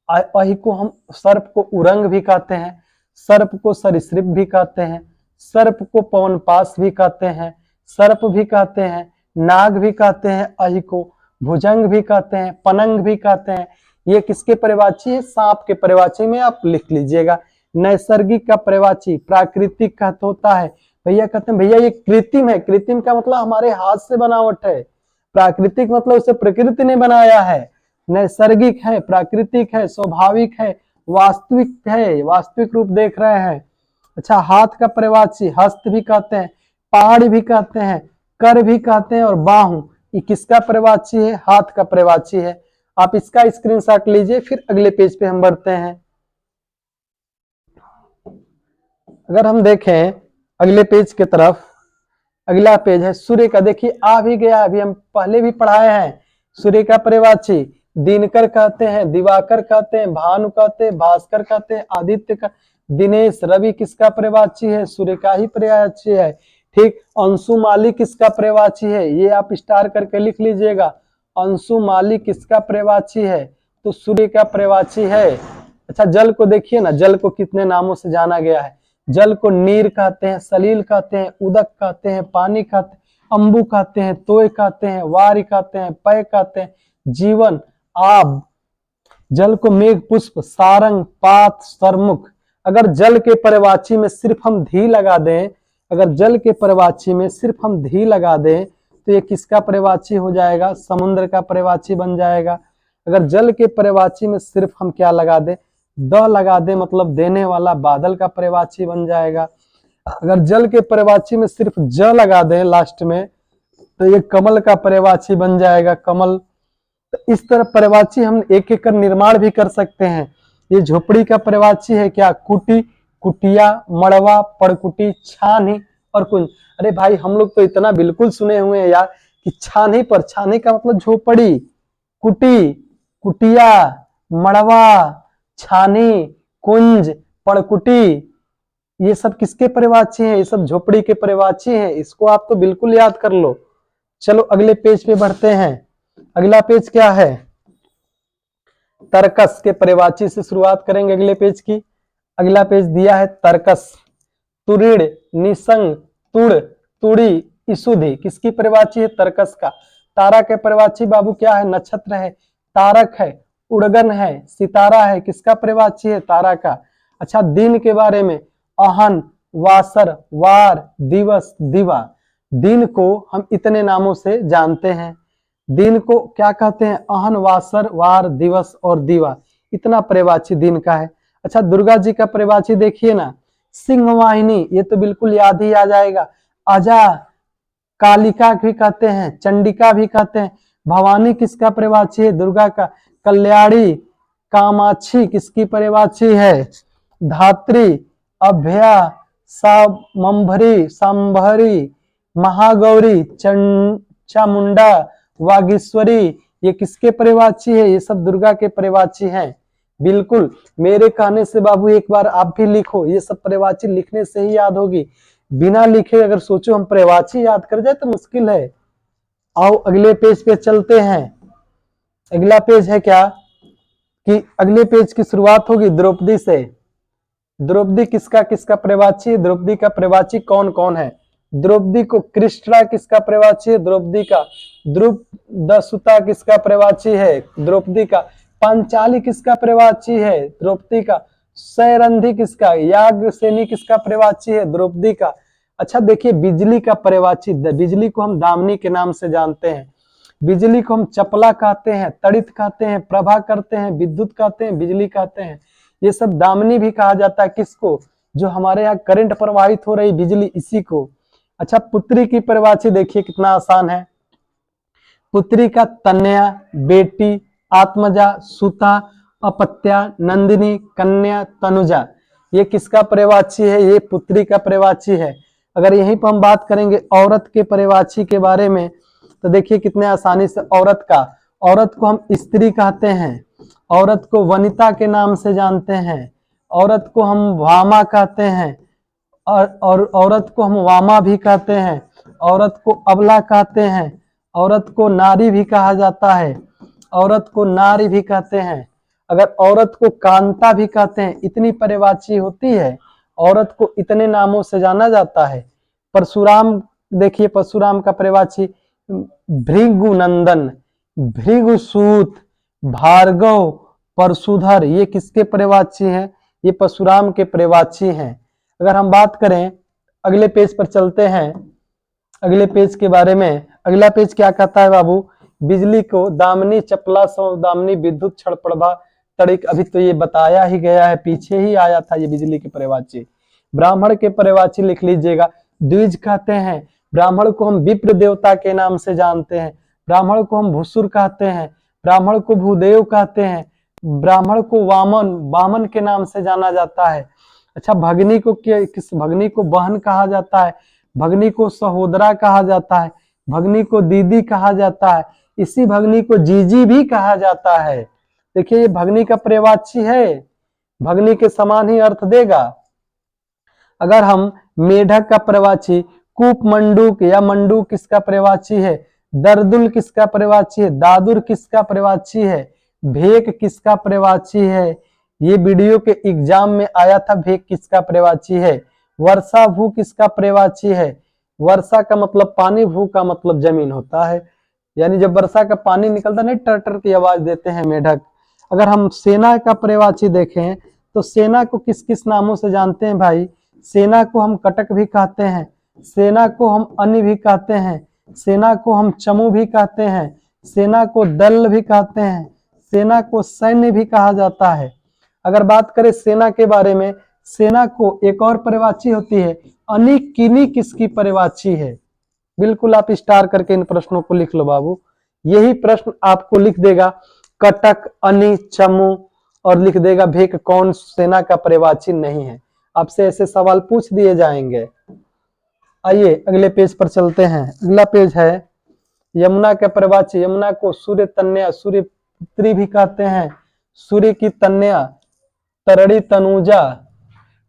अहि को हम, सर्प को उरंग भी कहते हैं, सर्प को सरीसृप भी कहते हैं, सर्प को पवनपास भी कहते हैं, सर्प भी कहते हैं, नाग भी कहते हैं, अहि को भुजंग भी कहते हैं, पनंग भी कहते हैं। ये किसके पर्यायवाची है, सांप के पर्यायवाची में आप लिख लीजिएगा। नैसर्गिक का पर्यायवाची प्राकृतिक का होता है, भैया कहते हैं भैया ये कृत्रिम है, कृत्रिम का मतलब हमारे हाथ से बनावट है, प्राकृतिक मतलब उसे प्रकृति ने बनाया है। नैसर्गिक है, प्राकृतिक है, स्वाभाविक है, वास्तविक है, वास्तविक रूप देख रहे हैं। अच्छा, हाथ का पर्यायवाची हस्त भी कहते हैं, पहाड़ भी कहते हैं, कर भी कहते हैं, और बाहु, ये किसका पर्यायवाची है, हाथ का पर्यायवाची है। आप इसका स्क्रीनशॉट लीजिए, फिर अगले पेज पे हम बढ़ते हैं। अगर हम देखें अगले पेज की तरफ, अगला पेज है सूर्य का। देखिए आ भी गया, अभी हम पहले भी पढ़ाए हैं। सूर्य का पर्यायवाची दिनकर कहते हैं, दिवाकर कहते हैं, भानु कहते हैं, भास्कर कहते हैं, आदित्य का। दिनेश, रवि किसका पर्यायवाची है, सूर्य का ही पर्यायवाची है, ठीक। अंशुमाली किसका पर्यायवाची है, ये आप स्टार करके लिख लीजिएगा। अंशुमाली किसका पर्यायवाची है, तो सूर्य का पर्यायवाची है। अच्छा, जल को देखिए ना, जल को कितने नामों से जाना गया है। जल को नीर कहते हैं, सलील कहते हैं, उदक कहते हैं, पानी कहते हैं, अंबु कहते हैं, तोय कहते हैं, वारी कहते हैं, पय कहते हैं, जीवन, आब। जल को मेघ पुष्प, सारंग, पात, सरमुख। अगर जल के पर्यायवाची में सिर्फ हम धी लगा दें, अगर जल के पर्यायवाची में सिर्फ हम धी लगा दें तो ये किसका पर्यायवाची हो जाएगा, समुद्र का पर्यायवाची बन जाएगा। अगर जल के पर्यायवाची में सिर्फ हम क्या लगा दें, द लगा दे, मतलब देने वाला, बादल का पर्यायवाची बन जाएगा। अगर जल के पर्यायवाची में सिर्फ ज लगा दें लास्ट में तो ये कमल का पर्यायवाची बन जाएगा, कमल। तो इस तरह पर्यायवाची हम एक एक कर निर्माण भी कर सकते हैं। ये झोपड़ी का पर्यायवाची है क्या, कुटी, कुटिया, मड़वा, पड़कुटी, छानी और कुंज। अरे भाई हम लोग तो इतना बिल्कुल सुने हुए हैं यार कि छानी पर, छानी का मतलब झोपड़ी, कुटी, कुटिया, मड़वा, छानी, कुंज, पड़कुटी, ये सब किसके पर्यायवाची हैं, ये सब झोपड़ी के पर्यायवाची हैं। इसको आप तो बिल्कुल याद कर लो। चलो अगले पेज पे बढ़ते हैं। अगला पेज क्या है, तर्कस के पर्यायवाची से शुरुआत करेंगे अगले पेज की। अगला पेज दिया है तर्कस। तुरीड़, निसंग, तुड़, तुड़ी, इसुधि किसकी पर्यायवाची है, तर्कस का। तारा के पर्यायवाची बाबू क्या है, नक्षत्र है, तारक है, उड़गन है, सितारा है, किसका पर्यायवाची है, तारा का। अच्छा, दिन के बारे में अहन, वासर, वार, दिवस, दिवा। दिन को हम इतने नामों से जानते हैं। दिन को क्या कहते हैं, अहन, वासर, वार, दिवस और दिवा, इतना पर्यायवाची दिन का है। अच्छा, दुर्गा जी का पर्यायवाची देखिए ना, सिंह वाहिनी, ये तो बिल्कुल याद ही आ जाएगा। अजा, कालिका भी कहते हैं, चंडिका भी कहते हैं। भवानी किसका पर्यायवाची है? दुर्गा का। कल्याणी, कामाक्षी किसकी पर्यायवाची है? धात्री, अभया, सांभरी, महागौरी, चामुंडा, वागीश्वरी, ये किसके पर्यायवाची है? ये सब दुर्गा के पर्यायवाची हैं। बिल्कुल, मेरे कहने से बाबू एक बार आप भी लिखो, ये सब पर्यायवाची लिखने से ही याद होगी। बिना लिखे अगर सोचो हम पर्यायवाची याद कर जाए तो मुश्किल है। आओ अगले पेज पे चलते हैं। अगला पेज है क्या कि अगले पेज की शुरुआत होगी द्रौपदी से। द्रौपदी किसका किसका पर्यायवाची? द्रौपदी का पर्यायवाची कौन कौन है? द्रौपदी को कृष्णा किसका पर्यायवाची है? द्रौपदी का। द्रुपदसुता किसका पर्यायवाची है? द्रौपदी का। पांचाली किसका पर्यायवाची है? द्रौपदी का। सैरंधी किसका? याज्ञसेनी किसका पर्यायवाची है? द्रौपदी का। अच्छा देखिए, बिजली का पर्यायवाची, बिजली को हम दामिनी के नाम से जानते हैं। बिजली को हम चपला कहते हैं, तड़ित कहते हैं, प्रभा कहते हैं, विद्युत कहते हैं, बिजली कहते हैं। ये सब दामिनी भी कहा जाता है किसको? जो हमारे यहाँ करंट प्रवाहित हो रही बिजली, इसी को। अच्छा, पुत्री की पर्यायवाची देखिए कितना आसान है। पुत्री का तनया, बेटी, आत्मजा, सुता, अपत्या, नंदिनी, कन्या, तनुजा, ये किसका पर्यायवाची है? ये पुत्री का पर्यायवाची है। अगर यहीं पर हम बात करेंगे औरत के पर्यायवाची के बारे में, तो देखिए कितने आसानी से औरत का, औरत को हम स्त्री कहते हैं, औरत को वनिता के नाम से जानते हैं, औरत को हम वामा कहते हैं, और औरत को हम वामा भी कहते हैं, औरत को अबला कहते हैं, औरत को नारी भी कहा जाता है, औरत को नारी भी कहते हैं। अगर औरत को कांता भी कहते हैं। इतनी पर्यायवाची होती है, औरत को इतने नामों से जाना जाता है। परशुराम देखिए, परशुराम का पर्यायवाची भृगुनंदन, भृगुसूत, भार्गव, परशुधर, ये किसके पर्यायवाची हैं? ये परशुराम के पर्यायवाची हैं। अगर हम बात करें, अगले पेज पर चलते हैं, अगले पेज के बारे में। अगला पेज क्या कहता है बाबू? बिजली को दामिनी, चपला, दामिनी, विद्युत, क्षण प्रभा, तड़िक, अभी तो ये बताया ही गया है, पीछे ही आया था ये बिजली के पर्यायवाची। ब्राह्मण के पर्यायवाची लिख लीजिएगा। द्विज कहते हैं, ब्राह्मण को हम विप्र देवता के नाम से जानते हैं, ब्राह्मण को हम भूसुर कहते हैं, ब्राह्मण को भूदेव कहते हैं, ब्राह्मण को वामन के नाम से जाना जाता है। अच्छा, भगनी को किस भगनी को बहन कहा जाता है, भगनी को सहोदरा कहा जाता है, भगनी को दीदी कहा जाता है, इसी भगनी को जीजी भी कहा जाता है। देखिए, ये भगनी का पर्यायवाची है, भगनी के समान ही अर्थ देगा। अगर हम मेढक का पर्यायवाची, कूप मंडूक या मंडूक किसका पर्यायवाची है? दर्दुल किसका पर्यायवाची है? दादुर किसका पर्यायवाची है? भेक किसका पर्यायवाची है? ये वीडियो के एग्जाम में आया था, भेक किसका पर्यायवाची है? वर्षा भू किसका पर्यायवाची है? वर्षा का मतलब पानी, भू का मतलब जमीन होता है, यानी जब वर्षा का पानी निकलता नहीं, टर टर की आवाज देते हैं मेढक। अगर हम सेना का पर्यायवाची देखें तो सेना को किस किस नामों से जानते हैं भाई? सेना को हम कटक भी कहते हैं, सेना को हम अन्य भी कहते हैं, सेना को हम चमू भी कहते हैं, सेना को दल भी कहते हैं, सेना को सैन्य भी कहा जाता है। अगर बात करें सेना के बारे में, सेना को एक और पर्यायवाची होती है, अनि किनी किसकी पर्यायवाची है? बिल्कुल आप स्टार करके इन प्रश्नों को लिख लो बाबू, यही प्रश्न आपको लिख देगा कटक, अनि, चमू, और लिख देगा भेक कौन सेना का पर्यायवाची नहीं है। आपसे ऐसे सवाल पूछ दिए जाएंगे। आइए अगले पेज पर चलते हैं। अगला पेज है यमुना का पर्यायवाची। यमुना को सूर्य तन्या, सूर्य पुत्री भी कहते हैं, सूर्य की तन्या, तरड़ी, तनुजा,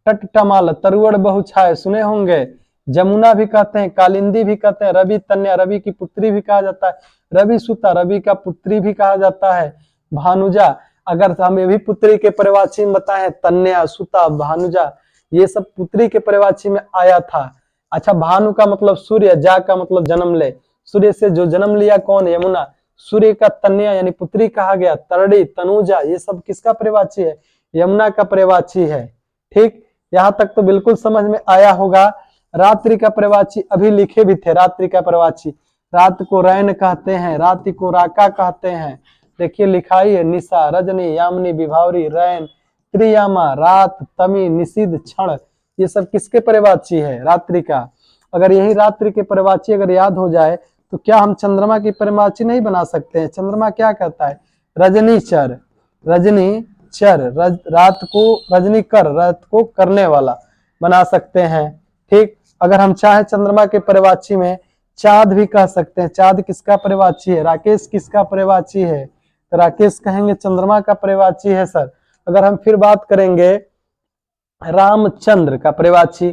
टटटमाल, तरुअड़, बहुछाय, सुने होंगे। जमुना भी कहते हैं, कालिंदी भी कहते हैं, रवि तन्या, रवि की पुत्री भी कहा जाता है, रवि सुता, रवि का पुत्री भी कहा जाता है, भानुजा। अगर हम ये भी पुत्री के पर्यायवाची में बताएं, तन्या, सुता, भानुजा, ये सब पुत्री के पर्यायवाची में आया था। अच्छा, भानु का मतलब सूर्य, जा का मतलब जन्म ले, सूर्य से जो जन्म लिया कौन? यमुना। सूर्य का तन्या यानी पुत्री कहा गया, तरड़ी, तनुजा, ये सब किसका पर्यायवाची है? यमुना का पर्यायवाची है। ठीक, यहाँ तक तो बिल्कुल समझ में आया होगा। रात्रि का पर्यायवाची अभी लिखे भी थे, रात्रि का पर्यायवाची, रात को रैन कहते हैं, रात्रि को राका कहते हैं। देखिए लिखाई है, निशा, रजनी, यामिनी, विभावरी, रैन, त्रियामा, रात, तमी, निषिद्ध, क्षण, ये सब किसके पर्यायवाची है? रात्रि का। अगर यही रात्रि के पर्यायवाची अगर याद हो जाए तो क्या हम चंद्रमा की पर्यायवाची नहीं बना सकते हैं? चंद्रमा क्या कहता है? रजनीचर, रजनीचर, रात को रजनी कर, रात को करने वाला बना सकते हैं। ठीक, अगर हम चाहे चंद्रमा के पर्यायवाची में चाँद भी कह सकते हैं। चाँद किसका पर्यायवाची है? राकेश किसका पर्यायवाची है? तो राकेश कहेंगे चंद्रमा का पर्यायवाची है सर। अगर हम फिर बात करेंगे रामचंद्र का पर्यायवाची,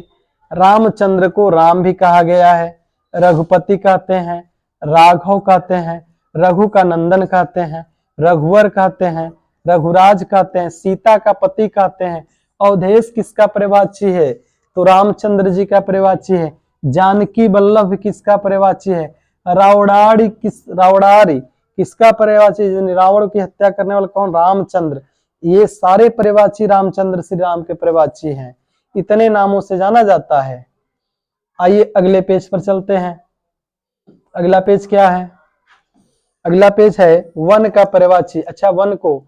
रामचंद्र को राम भी कहा गया है, रघुपति कहते हैं, राघव कहते हैं, रघु का नंदन कहते हैं, रघुवर कहते हैं, रघुराज कहते हैं, सीता का पति कहते हैं। अवधेश किसका पर्यायवाची है? तो रामचंद्र जी का पर्यायवाची है। जानकी वल्लभ किसका पर्यायवाची है? रावणारी किसका पर्यायवाची है? रावण की हत्या करने वाला कौन? रामचंद्र। ये सारे पर्यायवाची रामचंद्र श्री राम के पर्यायवाची हैं। इतने नामों से जाना जाता है। आइए अगले पेज पर चलते हैं। अगला पेज क्या है? अगला पेज है वन का पर्यायवाची। अच्छा, वन को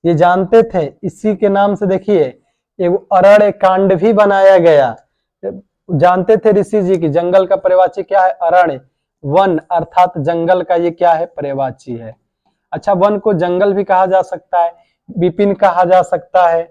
ये जानते थे, इसी के नाम से देखिए एक अरण्य कांड भी बनाया गया। जानते थे ऋषि जी की जंगल का पर्यायवाची क्या है? अरण्य। वन अर्थात जंगल का ये क्या है? पर्यायवाची है। अच्छा, वन को जंगल भी कहा जा सकता है, विपिन कहा जा सकता है।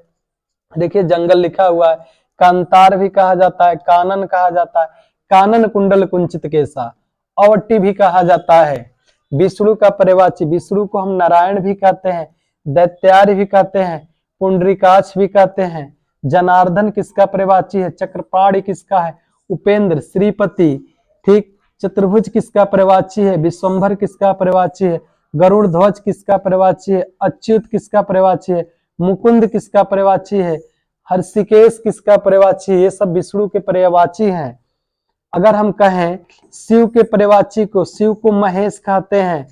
देखिए जंगल लिखा हुआ है। कांतार भी कहा जाता है, कानन कहा जाता है, कानन कुंडल कुंचित केसा। अवट्टी भी कहा जाता है। विष्णु का पर्यायवाची, विष्णु को हम नारायण भी कहते हैं, दैत्यार्य भी कहते हैं, पुंडरीकाक्ष भी कहते हैं। जनार्दन किसका पर्यायवाची है? चक्रपाणि किसका है? उपेंद्र, श्रीपति। ठीक, चतुर्भुज किसका पर्यायवाची है? विश्वंभर किसका पर्यायवाची है? गरुड़ ध्वज किसका पर्यायवाची है? अच्युत किसका पर्यायवाची है? मुकुंद किसका पर्यायवाची है? हर्षिकेश किसका पर्यायवाची है? ये सब विष्णु के पर्यायवाची हैं। अगर हम कहें शिव के पर्यायवाची को, शिव को महेश कहते हैं,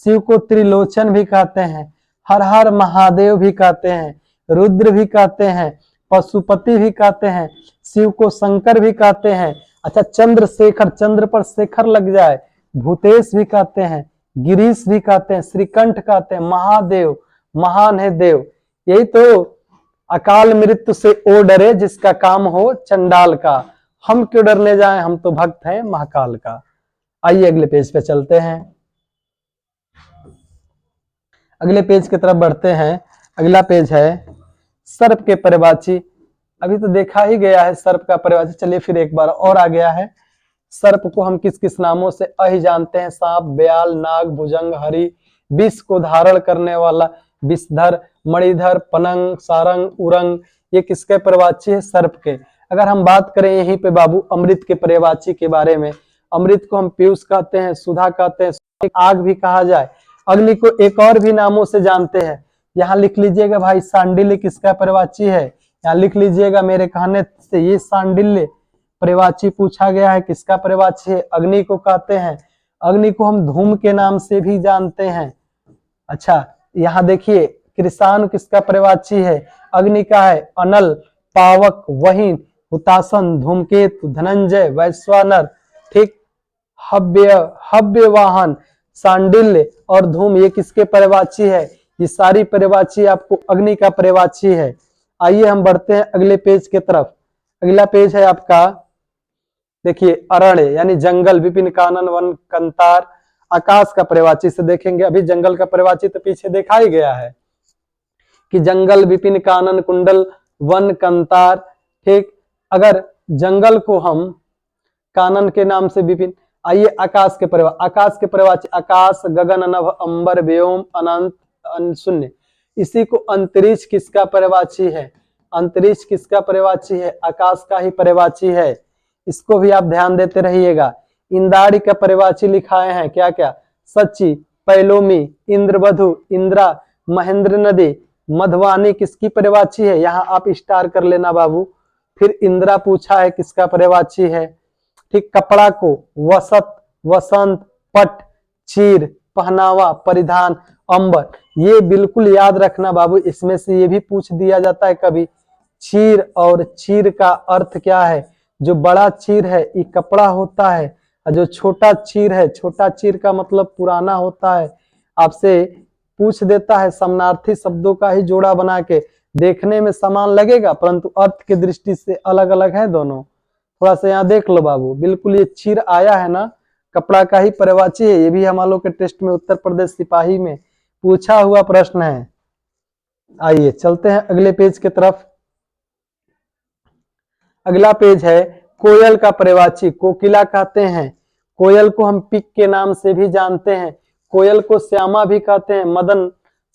शिव को त्रिलोचन भी कहते हैं, हर हर महादेव भी कहते हैं, रुद्र भी कहते हैं, पशुपति भी कहते हैं, शिव को शंकर भी कहते हैं। अच्छा, चंद्रशेखर, चंद्र पर शेखर लग जाए, भूतेश भी कहते हैं, गिरीश भी कहते हैं, श्रीकंठ कहते हैं, महादेव, महान है देव। यही तो अकाल मृत्यु से ओ डरे जिसका काम हो चंडाल का। हम क्यों डरने जाएं, हम तो भक्त हैं महाकाल का। आइए अगले पेज पे चलते हैं। अगले पेज की तरफ बढ़ते हैं। अगला पेज है सर्प के पर्यायवाची। अभी तो देखा ही गया है सर्प का पर्यायवाची, चलिए फिर एक बार और आ गया है। सर्प को हम किस किस नामों से अहि जानते हैं? सांप, ब्याल, नाग, भुजंग, हरि, विष को धारण करने वाला, विषधर, मणिधर, पनंग, सारंग, उरंग। ये किसके पर्यायवाची है? सर्प के। अगर हम बात करें यहीं पे बाबू अमृत के पर्यायवाची के बारे में, अमृत को हम पीयूष कहते हैं, सुधा कहते हैं, आग भी कहा जाए। अग्नि को एक और भी नामों से जानते हैं। यहाँ लिख लीजिएगा भाई, सांडिल्य किसका पर्यायवाची है? यहाँ लिख लीजिएगा मेरे कहने से, ये सांडिल्य पर्यायवाची पूछा गया है। किसका पर्यायवाची है? अग्नि को कहते हैं। अग्नि को हम धूम के नाम से भी जानते हैं। अच्छा, यहाँ देखिए कृषाण किसका पर्यायवाची है? अग्नि का है। अनल, पावक, वहीन, हुतासन, धूमकेतु, धनंजय, वैश्वानर। ठीक, हव्य वाहन, सांडिल्य और धूम, ये किसके पर्यायवाची है? ये सारी पर्यायवाची आपको अग्नि का पर्यायवाची है। आइए हम बढ़ते हैं अगले पेज की तरफ। अगला पेज है आपका, देखिए अरण्य यानी जंगल, विपिन, कानन, वन, कंतार। आकाश का पर्यायवाची से देखेंगे। अभी जंगल का पर्यायवाची तो पीछे देखा ही गया है कि जंगल, विपिन, कानन, कुंडल, वन, कंतार। ठीक, अगर जंगल को हम कानन के नाम से विपिन। आइए आकाश के पर्यायवाची, आकाश, गगन, नभ, अंबर, व्योम, अनंत, शून्य। इसी को अंतरिक्ष किसका पर्यायवाची है? अंतरिक्ष किसका पर्यायवाची है? आकाश का ही पर्यायवाची है। इसको भी आप ध्यान देते रहिएगा। इंद्राणी का पर्यायवाची लिखाए हैं क्या क्या? सच्ची, पैलोमी, इंद्रवधु, इंद्रा, महेंद्र नदी। मधवानी किसकी पर्यायवाची है? यहाँ आप स्टार कर लेना बाबू। फिर इंद्रा पूछा है किसका पर्यायवाची है? ठीक, कपड़ा को वसत, वसंत, पट, चीर, पहनावा, परिधान, अंबर। ये बिल्कुल याद रखना बाबू, इसमें से ये भी पूछ दिया जाता है कभी। चीर और चीर का अर्थ क्या है? जो बड़ा चीर है ये कपड़ा होता है, और जो छोटा चीर है, छोटा चीर का मतलब पुराना होता है। आपसे पूछ देता है समानार्थी शब्दों का ही जोड़ा बना के, देखने में समान लगेगा परंतु अर्थ की दृष्टि से अलग अलग है दोनों। थोड़ा सा यहाँ देख लो बाबू, बिल्कुल ये चिर आया है ना, कपड़ा का ही पर्यायवाची है। ये भी हम लोग के टेस्ट में उत्तर प्रदेश सिपाही में पूछा हुआ प्रश्न है। आइए चलते हैं अगले पेज की तरफ। अगला पेज है कोयल का पर्यायवाची। कोकिला कहते हैं, कोयल को हम पिक के नाम से भी जानते हैं, कोयल को श्यामा भी कहते हैं, मदन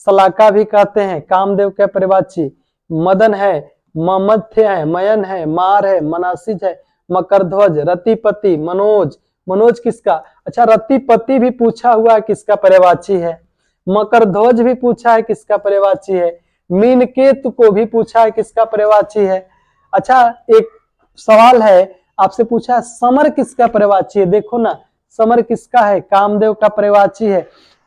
सलाका भी कहते हैं। कामदेव का पर्यायवाची मदन है, ममथ्य है, मयन है, मार है, मनासिज है, मकरध्वज, रतिपति, मनोज। मनोज किसका, अच्छा रतिपति भी पूछा हुआ है किसका पर्यायवाची है, मकरध्वज भी पूछा है किसका पर्यायवाची है, मीनकेतु को भी पूछा है किसका पर्यायवाची है। अच्छा एक सवाल है आपसे पूछा है समर किसका पर्यायवाची है, देखो ना समर किसका है, कामदेव का पर्यायवाची है।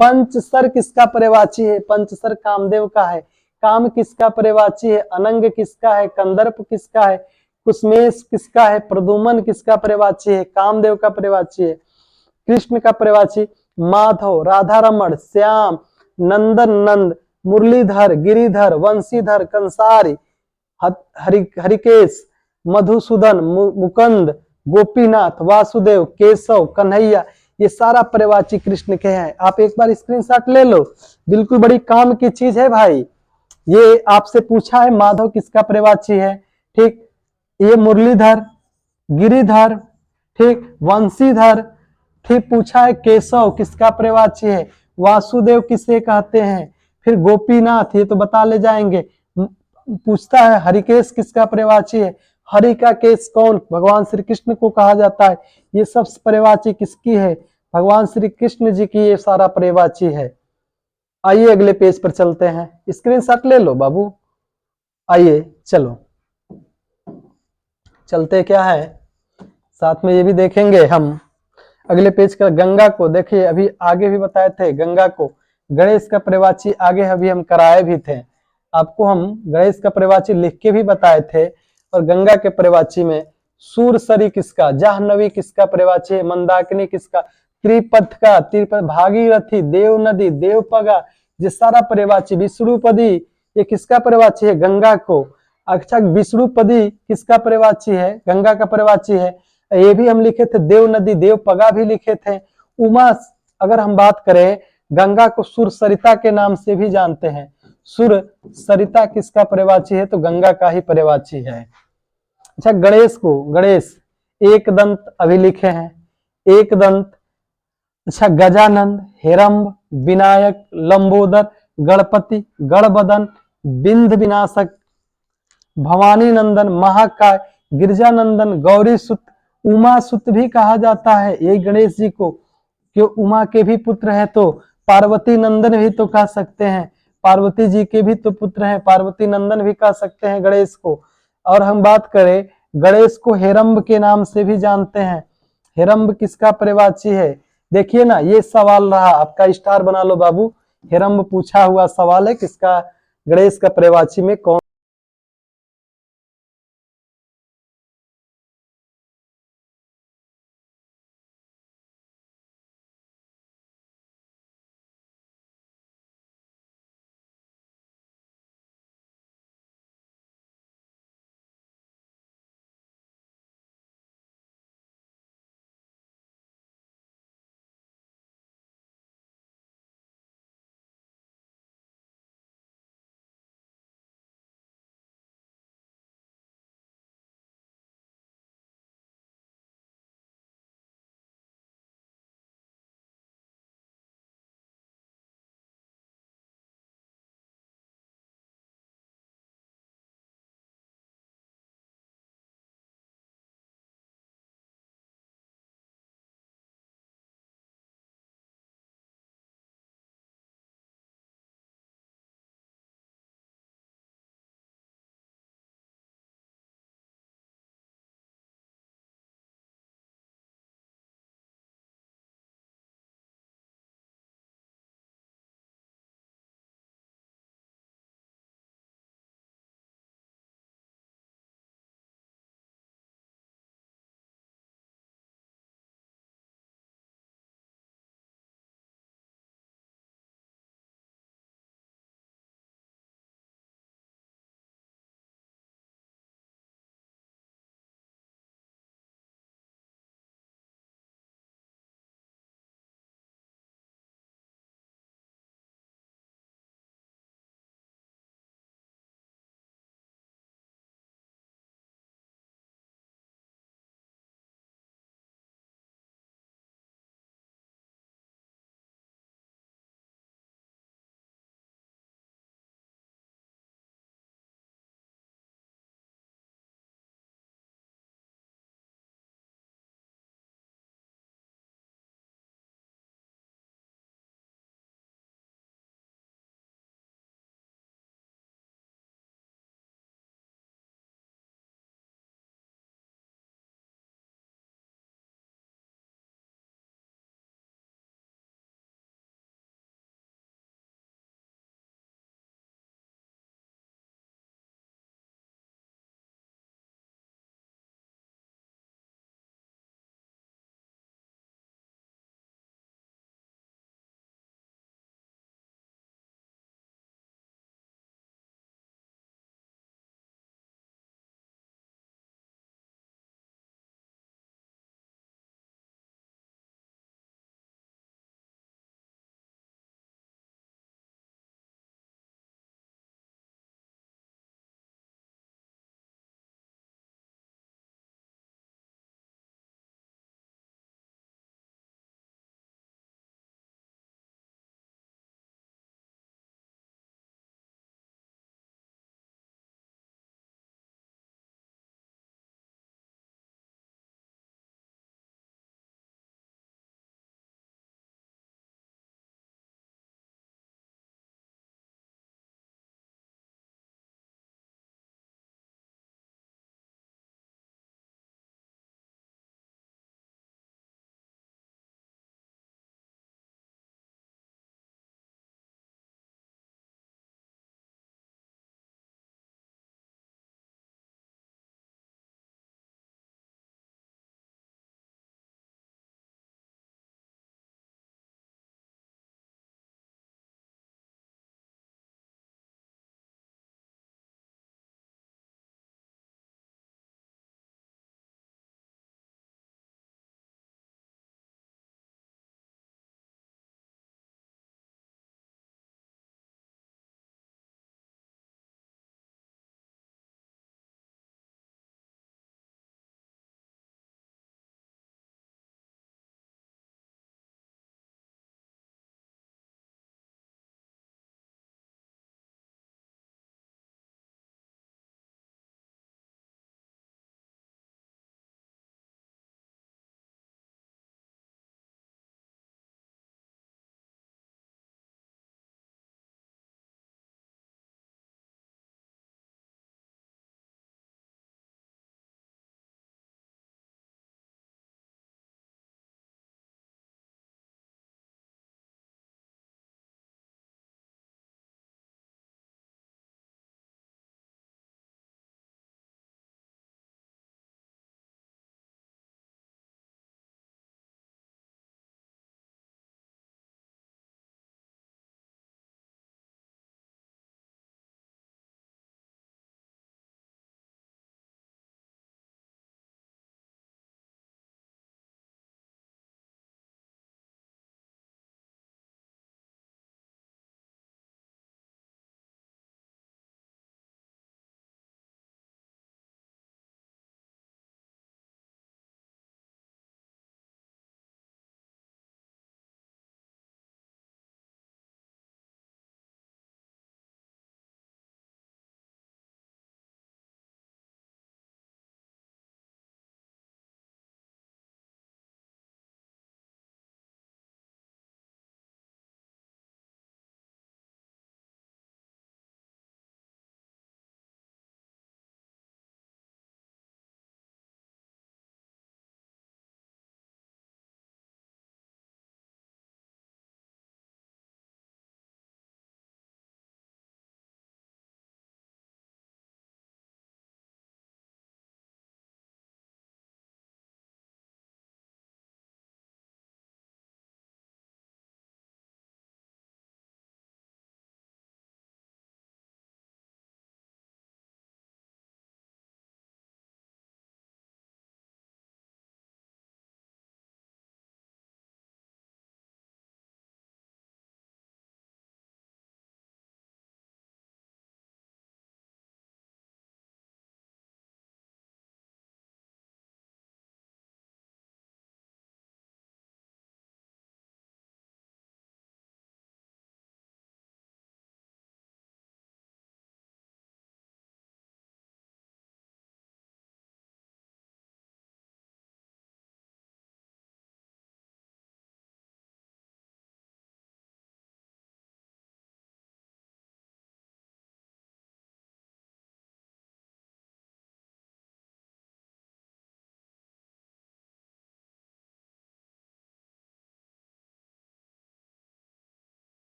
पंचसर किसका पर्यायवाची है, पंचसर कामदेव का है। काम किसका पर्यायवाची है, अनंग किसका है, कंदर्प किसका है, कुसमेश किसका है, प्रदुमन किसका पर्यायवाची है, कामदेव का पर्यायवाची है। कृष्ण का पर्यायवाची माधव, राधा रमण, श्याम, नंदन नंद, मुरलीधर, गिरिधर, वंशीधर, कंसारी, हरिकेश, मधुसूदन, मुकुंद, गोपीनाथ, वासुदेव, केशव, कन्हैया, ये सारा पर्यायवाची कृष्ण के हैं। आप एक बार स्क्रीनशॉट ले लो, बिल्कुल बड़ी काम की चीज है भाई। ये आपसे पूछा है माधव किसका पर्यायवाची है, ठीक, ये मुरलीधर, गिरिधर, ठीक, वंशीधर, ठीक, पूछा है केशव किसका पर्यायवाची है, वासुदेव किसे कहते हैं, फिर गोपीनाथ ये तो बता ले जाएंगे। पूछता है हरिकेश किसका पर्यायवाची है, हरि का केश कौन, भगवान श्री कृष्ण को कहा जाता है। ये सब पर्यायवाची किसकी है, भगवान श्री कृष्ण जी की ये सारा पर्यायवाची है। आइए अगले पेज पर चलते हैं, स्क्रीनशॉट ले लो बाबू। आइए चलो चलते, क्या है साथ में ये भी देखेंगे हम। अगले पेज का गंगा को देखिए, अभी आगे भी बताए थे गंगा को, गणेश का पर्यायवाची आगे अभी हम कराए भी थे आपको, हम गणेश का पर्यायवाची लिख के भी बताए थे। और गंगा के पर्यायवाची में सूरसरी किसका, जाह्नवी किसका पर्यायवाची है, मंदाकिनी किसका, त्रिपथ का, त्रिपथ, भागीरथी, देव नदी, देवपगा, ये सारा पर्यायवाची। विष्णुपदी ये किसका पर्यायवाची है, गंगा को। अच्छा विष्णुपदी किसका पर्यायवाची है, गंगा का पर्यायवाची है। ये भी हम लिखे थे, देव नदी, देवपगा भी लिखे थे। उमा, अगर हम बात करें गंगा को सुर सरिता के नाम से भी जानते हैं, सुर सरिता किसका पर्यायवाची है, तो गंगा का ही पर्यायवाची है। अच्छा गणेश को, गणेश एक दंत अभी लिखे हैं, एक दंत। अच्छा गजानंद, हेरम्ब, विनायक, लंबोदर, गणपति, गणबदन, बिंद विनाशक, भवानी नंदन, महाकाय, गिरजानंदन, गौरी सुत, उमा सुत भी कहा जाता है यही गणेश जी को, क्यों उमा के भी पुत्र है तो पार्वती नंदन भी तो कह सकते हैं, पार्वती जी के भी तो पुत्र हैं, पार्वती नंदन भी कह सकते हैं गणेश को। और हम बात करें गणेश को हेरम्ब के नाम से भी जानते हैं, हेरम्ब किसका पर्यायवाची है, देखिए ना ये सवाल रहा आपका, स्टार बना लो बाबू। हेरम्ब पूछा हुआ सवाल है, किसका, गणेश का पर्यायवाची में कौन